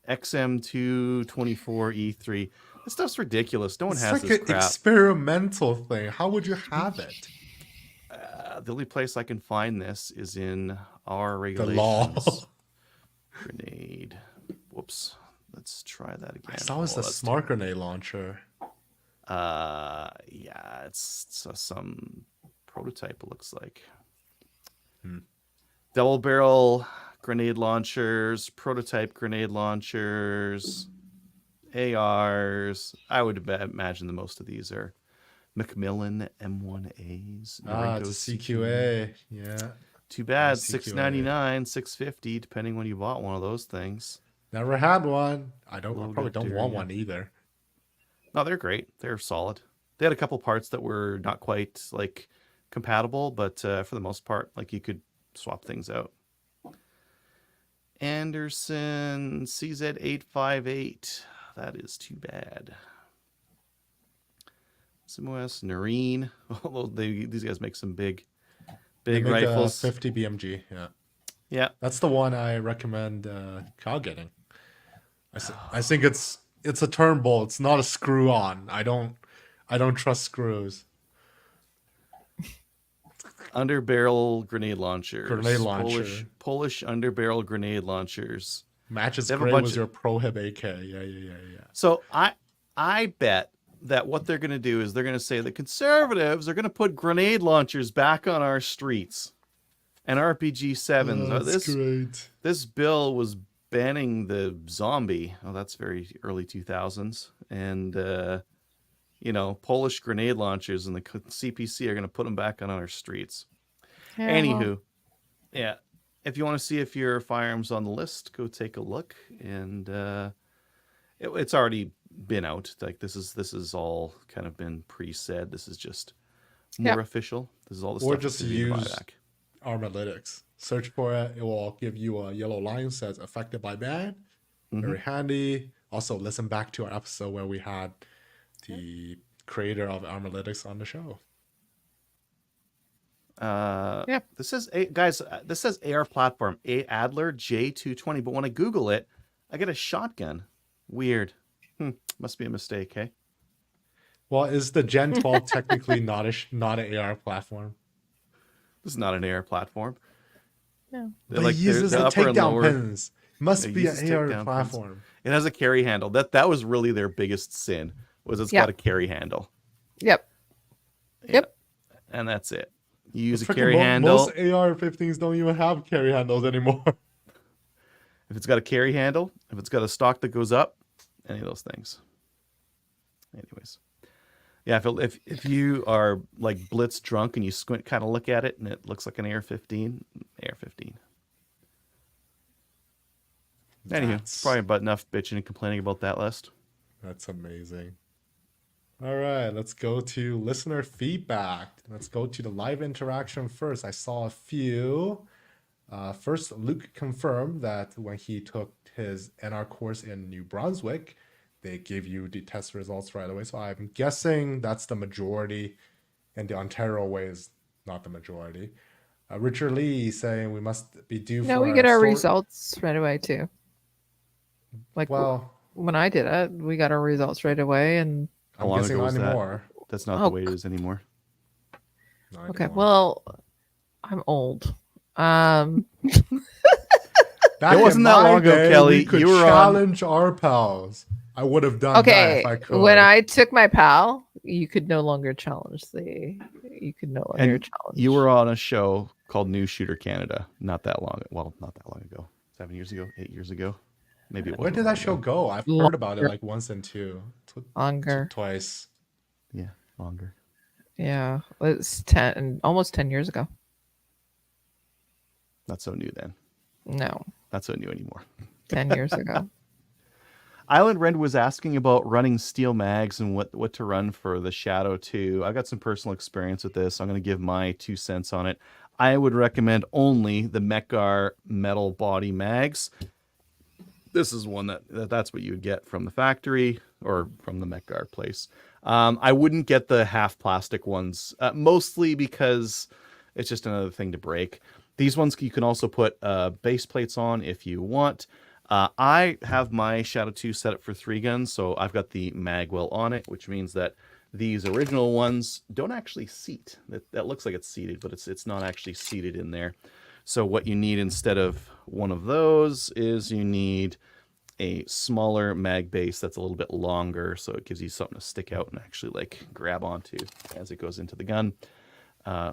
XM224E3. This stuff's ridiculous. No one has this an crap. experimental thing. How would you have it? The only place I can find this is in our The regulations. law. Grenade. Whoops. Let's try that again. I saw it was a smart grenade launcher. Yeah, it's some prototype, it looks like. Double barrel grenade launchers, prototype grenade launchers, ARs. I would imagine the most of these are Macmillan M1As. It's a CQA. Yeah. Too bad. CQA. $699, $650, depending when you bought one of those things. Never had one. I probably don't want one either. No, they're great. They're solid. They had a couple parts that were not quite like compatible, but for the most part, like you could swap things out. Anderson CZ858. That is too bad. SimOS, Nareen. Although these guys make some big rifles. 50 BMG. Yeah. Yeah. That's the one I recommend Kyle getting. I think it's a turnbull. It's not a screw on. I don't trust screws. Underbarrel grenade launchers. Polish underbarrel grenade launchers. Matches great with your Prohib AK. Yeah. So I bet that what they're going to do is they're going to say the conservatives are going to put grenade launchers back on our streets. And RPG 7s. That's great. This bill was banning the zombie. Oh, that's very early 2000s. And, Polish grenade launchers and the CPC are going to put them back on our streets. Yeah, Anywho, yeah. If you want to see if your firearm's on the list, go take a look. And it's already been out. Like this is all kind of been pre-said. This is just more official. This is all the stuff. Or just use Armalytics. Search for it. It will give you a yellow line says affected by ban. Very handy. Also, listen back to our episode where we had the creator of Armalytics on the show. This says this says AR platform Adler J220, but when I Google it, I get a shotgun. Weird. Must be a mistake, hey? Well, is the Gen 12 technically not an AR platform? This is not an AR platform. No. But it uses the takedown pins. Must be an AR platform. Pins. It has a carry handle. That was really their biggest sin, was it's got a carry handle. Yep. And that's it. You use a carry handle. Most AR-15s don't even have carry handles anymore. If it's got a carry handle, if it's got a stock that goes up, any of those things. Anyways. Yeah, if you are like blitz drunk and you squint, kind of look at it and it looks like an AR-15, AR-15. Anywho, probably about enough bitching and complaining about that list. That's amazing. All right, let's go to listener feedback. Let's go to the live interaction first. I saw a few. First, Luke confirmed that when he took his NR course in New Brunswick, they give you the test results right away. So I'm guessing that's the majority, and the Ontario way is not the majority. Richard Lee saying we must be due for. No, we get our results right away too. Like, well, when I did it, we got our results right away, and I'm guessing not anymore. That's not the way it is anymore. Okay, well, I'm old. It wasn't that long ago, Kelly. You were challenge our pals. I would have done that if I could. When I took my PAL, you could no longer challenge challenge. You were on a show called News Shooter Canada not that long ago. 7 years ago, 8 years ago. Maybe it was. Where did that show go? I've heard about it like once and twice. Yeah, longer. Yeah, it's almost 10 years ago. Not so new then. No. Not so new anymore. 10 years ago. Island Rend was asking about running steel mags and what to run for the Shadow 2. I've got some personal experience with this. I'm going to give my 2 cents on it. I would recommend only the Mekgar metal body mags. This is one that's what you would get from the factory or from the Mekgar place. I wouldn't get the half plastic ones, mostly because It's just another thing to break. These ones you can also put base plates on if you want. I have my Shadow 2 set up for 3 guns, so I've got the magwell on it, which means that these original ones don't actually seat. That looks like it's seated, but it's not actually seated in there. So what you need instead of one of those is you need a smaller mag base that's a little bit longer, so it gives you something to stick out and actually like grab onto as it goes into the gun.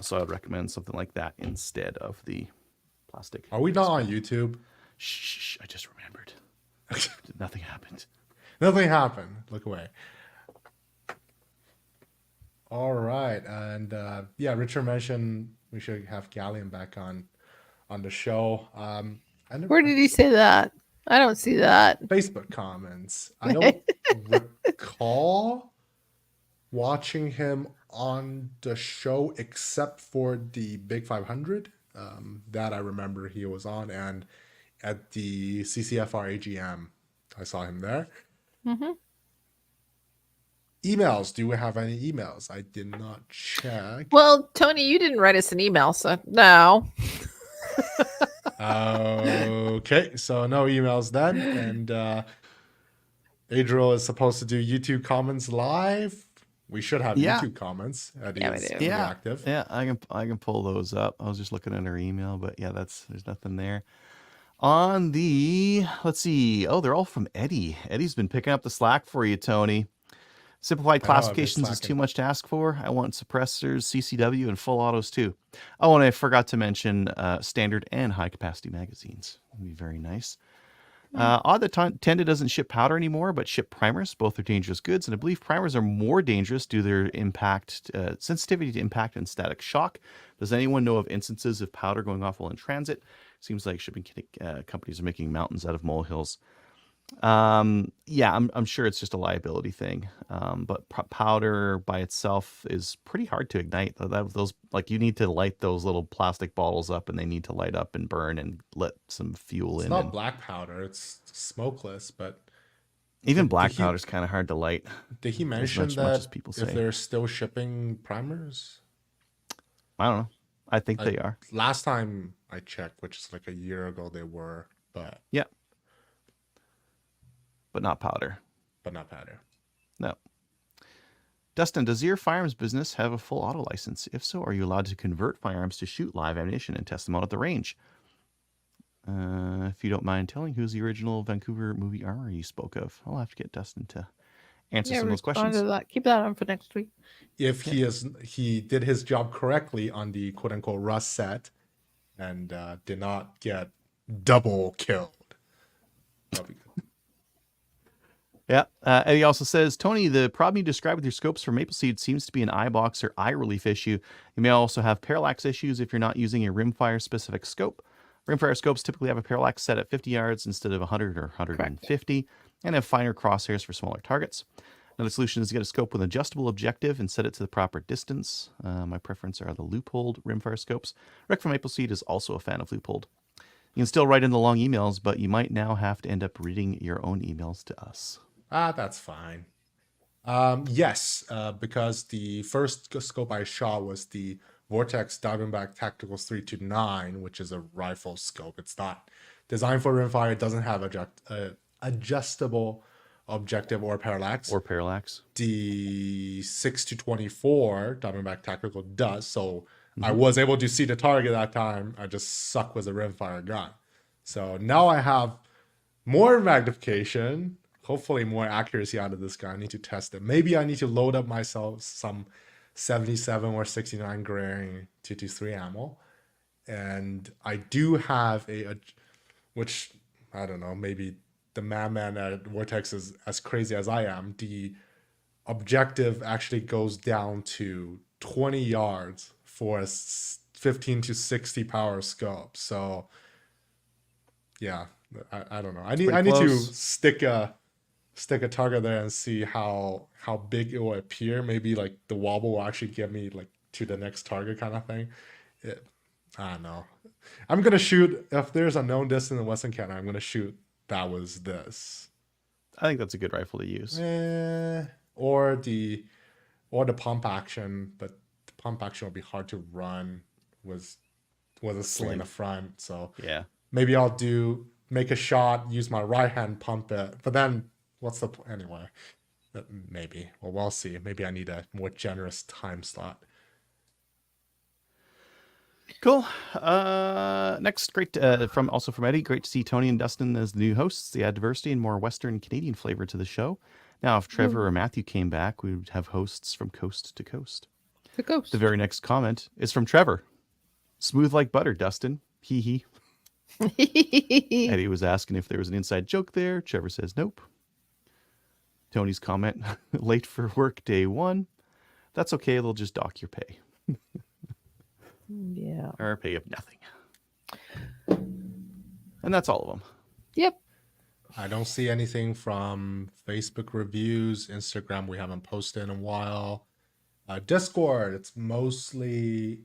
So I would recommend something like that instead of the plastic. Are we not on YouTube? Shh, I just remembered. Nothing happened. Nothing happened. Look away. All right. And yeah, Richard mentioned we should have Galleon back on the show. Where did he say that? I don't see that. Facebook comments. I don't recall watching him on the show except for the Big 500 that I remember he was on, and at the CCFR AGM I saw him there. Mm-hmm. Emails. Do we have any emails? I did not check. Well, Tony, you didn't write us an email, so no. Okay, so no emails then. And Adriel is supposed to do YouTube comments live. We should have YouTube comments. Yeah, we do. Yeah, active. Yeah, I can pull those up. I was just looking at her email, but yeah, there's nothing there. On the, let's see. Oh, they're all from Eddie. Eddie's been picking up the slack for you, Tony. Simplified classifications is too much to ask for. I want suppressors, CCW, and full autos too. Oh, and I forgot to mention standard and high capacity magazines. Would be very nice. Odd that Tenda doesn't ship powder anymore, but ship primers. Both are dangerous goods, and I believe primers are more dangerous due to their impact, sensitivity to impact and static shock. Does anyone know of instances of powder going off while in transit? Seems like shipping companies are making mountains out of molehills. Yeah, I'm sure it's just a liability thing. But powder by itself is pretty hard to ignite. Those like you need to light those little plastic bottles up, and they need to light up and burn and let some fuel in. It's not black powder; it's smokeless. But even black powder is kind of hard to light. Did he mention that if they're still shipping primers? I don't know. I think they are. Last time I checked, which is like a year ago, they were. But yeah. But not powder. No. Dustin, does your firearms business have a full auto license? If so, are you allowed to convert firearms to shoot live ammunition and test them out at the range? If you don't mind telling, who's the original Vancouver movie armor you spoke of? I'll have to get Dustin to answer some of those questions. Keep that on for next week. If he did his job correctly on the quote unquote Rust set and did not get double killed. That'll be good. Yeah. Eddie also says, Tony, the problem you described with your scopes for Maple Seed seems to be an eye box or eye relief issue. You may also have parallax issues if you're not using a rimfire specific scope. Rimfire scopes typically have a parallax set at 50 yards instead of 100 or 150 and have finer crosshairs for smaller targets. Another solution is to get a scope with an adjustable objective and set it to the proper distance. My preference are the loopholed rimfire scopes. Rick from Maple Seed is also a fan of loopholed. You can still write in the long emails, but you might now have to end up reading your own emails to us. That's fine. Yes, because the first scope I shot was the Vortex Diamondback Tacticals 329, which is a rifle scope. It's not designed for rimfire. It doesn't have adjustable objective or parallax. The 6-24 Diamondback Tactical does, so I was able to see the target that time. I just suck with a rimfire gun. So now I have more magnification, hopefully more accuracy out of this gun. I need to test it. Maybe I need to load up myself some 77 or 69 grain 223 ammo. And I do have which, I don't know, maybe the madman at Vortex is as crazy as I am. The objective actually goes down to 20 yards for a 15 to 60 power scope. So yeah, I don't know. I need to stick a target there and see how big it will appear. Maybe like the wobble will actually get me like to the next target kind of thing. I don't know. I'm gonna shoot if there's a known distance in Western Canada. I'm gonna shoot that was this. I think that's a good rifle to use. Or the pump action, but the pump action will be hard to run was a sling in the front. So yeah, maybe I'll make a shot, use my right hand, pump it. But then what's the anyway? Maybe. Well, we'll see. Maybe I need a more generous time slot. cool. Next, great from Eddie. Great to see Tony and Dustin as the new hosts. They add diversity and more Western Canadian flavor to the show. Now, if Trevor or Matthew came back, we would have hosts from coast to coast. The ghost. The very next comment is from Trevor. Smooth like butter, Dustin. Hee hee. Eddie was asking if there was an inside joke there. Trevor says nope. Tony's comment, late for work day 1. That's okay, they'll just dock your pay. Yeah. Or pay you nothing. And that's all of them. Yep. I don't see anything from Facebook reviews. Instagram, we haven't posted in a while. Discord, it's mostly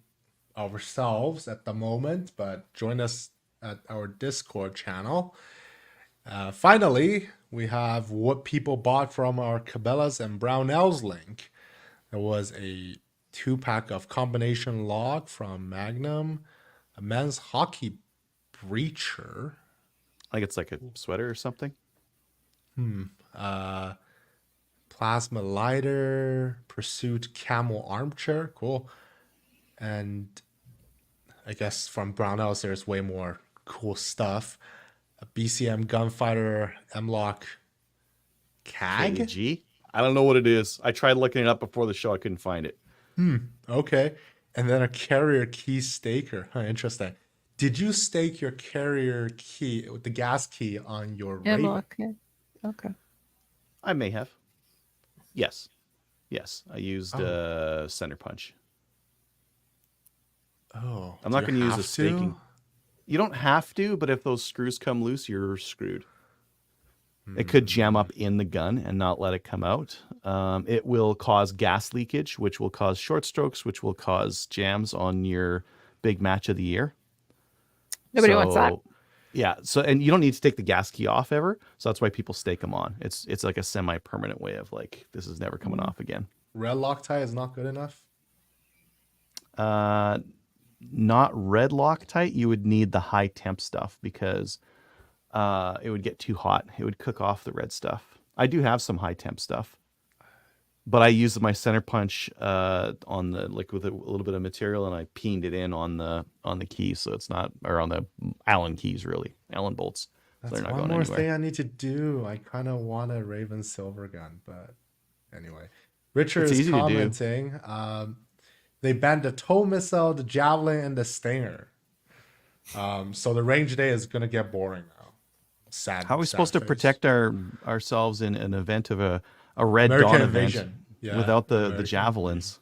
ourselves at the moment, but join us at our Discord channel. Finally, we have what people bought from our Cabela's and Brownells link. There was a 2-pack of combination log from Magnum, a men's hockey breacher. I think it's like a sweater or something. Plasma lighter, Pursuit camel armchair, cool. And I guess from Brownells, there's way more cool stuff. A BCM gunfighter M-Lock CAG? KG? I don't know what it is. I tried looking it up before the show. I couldn't find it. Okay. And then a carrier key staker. Interesting. Did you stake your carrier key, the gas key, on your Raven? Okay. I may have. Yes. I used center punch. Oh. I'm not going to use a staking. You don't have to, but if those screws come loose, you're screwed. It could jam up in the gun and not let it come out. It will cause gas leakage, which will cause short strokes, which will cause jams on your big match of the year. Nobody wants that. Yeah. So, and you don't need to take the gas key off ever. So that's why people stake them on. It's like a semi-permanent way of like, this is never coming off again. Red Loctite is not good enough? Not red Loctite. You would need the high temp stuff because it would get too hot. It would cook off the red stuff. I do have some high temp stuff, but I used my center punch on the with a little bit of material, and I peened it in on the keys, so it's not, or on the Allen keys, really, Allen bolts. That's so they're not one going more anywhere. thing I need to do. I kind of want a Raven silver gun, but anyway. Richard is commenting. They banned the tow missile, the javelin, and the stinger. So the range day is going to get boring now. Sad. How are we supposed to protect ourselves in an event of a Red American Dawn invasion. event without the javelins?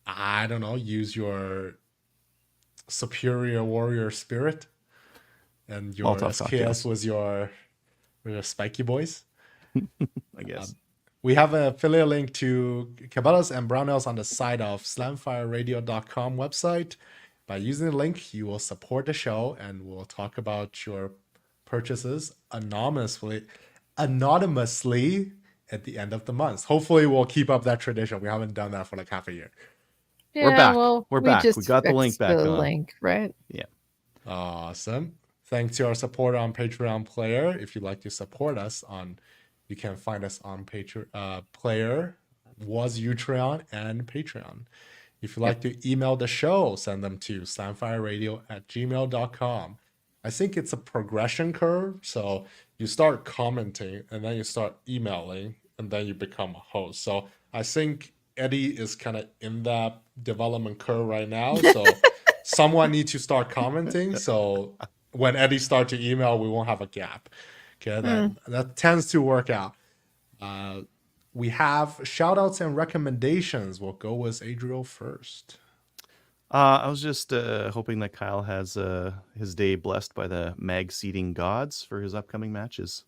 I don't know. Use your superior warrior spirit, and your SKS was your spiky boys. I guess. We have an affiliate link to Cabela's and Brownells on the side of slamfireradio.com website. By using the link, you will support the show, and we'll talk about your purchases anonymously at the end of the month. Hopefully, we'll keep up that tradition. We haven't done that for like half a year. Yeah, We're back. Well, We're back. We got the link back on. Link, right? Yeah. Awesome. Thanks to our supporter on Patreon Player. If you'd like to support us you can find us on Player, Utreon, and Patreon. If you'd like to email the show, send them to slamfireradio@gmail.com. I think it's a progression curve. So you start commenting, and then you start emailing, and then you become a host. So I think Eddie is kind of in that development curve right now. So someone needs to start commenting. So when Eddie starts to email, we won't have a gap. Okay, that tends to work out. We have shout outs and recommendations. We'll go with Adriel first. I was just hoping that Kyle has his day blessed by the mag seating gods for his upcoming matches.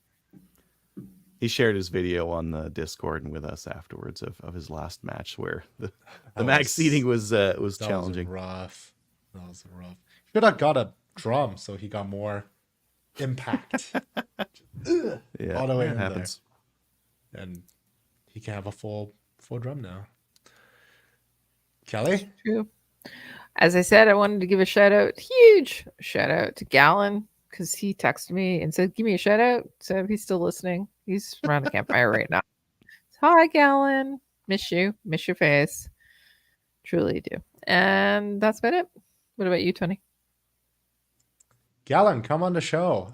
He shared his video on the Discord and with us afterwards of his last match where the mag seating was challenging. That was rough. Should have got a drum so he got more impact. Yeah, all the way it in happens. There. And he can have a full drum now. Kelly? True. As I said, I wanted to give a shout out, huge shout out to Gallon, because he texted me and said, give me a shout out. So he's still listening. He's around the campfire right now. Hi, Gallon. Miss you. Miss your face. Truly do. And that's about it. What about you, Tony? Gallon, come on the show.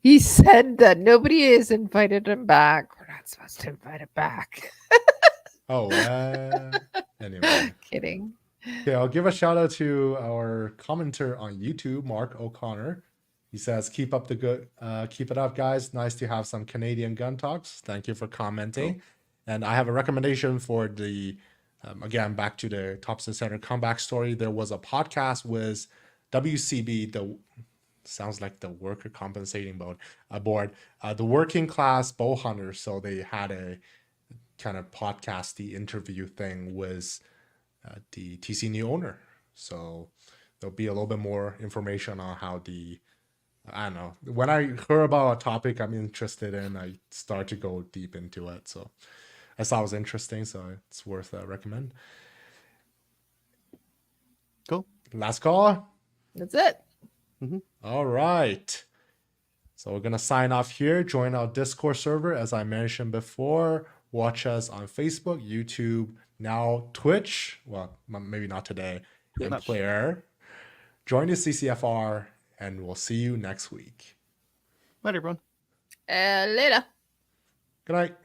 He said that nobody has invited him back. We're not supposed to invite him back. Oh, anyway. Kidding. Okay, I'll give a shout out to our commenter on YouTube, Mark O'Connor. He says, keep it up, guys. Nice to have some Canadian gun talks. Thank you for commenting. Cool. And I have a recommendation for the, again, back to the Thompson Center comeback story. There was a podcast with WCB, sounds like the worker compensating board, the working class bow hunters. So they had a kind of podcasty interview thing with the TC new owner. So there'll be a little bit more information on how I don't know. When I heard about a topic I'm interested in, I start to go deep into it. So I thought it was interesting. So it's worth a recommend. Cool. Last call. That's it. Mm-hmm. All right. So we're going to sign off here. Join our Discord server. As I mentioned before, watch us on Facebook, YouTube, now Twitch. Well, maybe not today. And Player. Join the CCFR, and we'll see you next week. Bye, everyone. Later. Good night.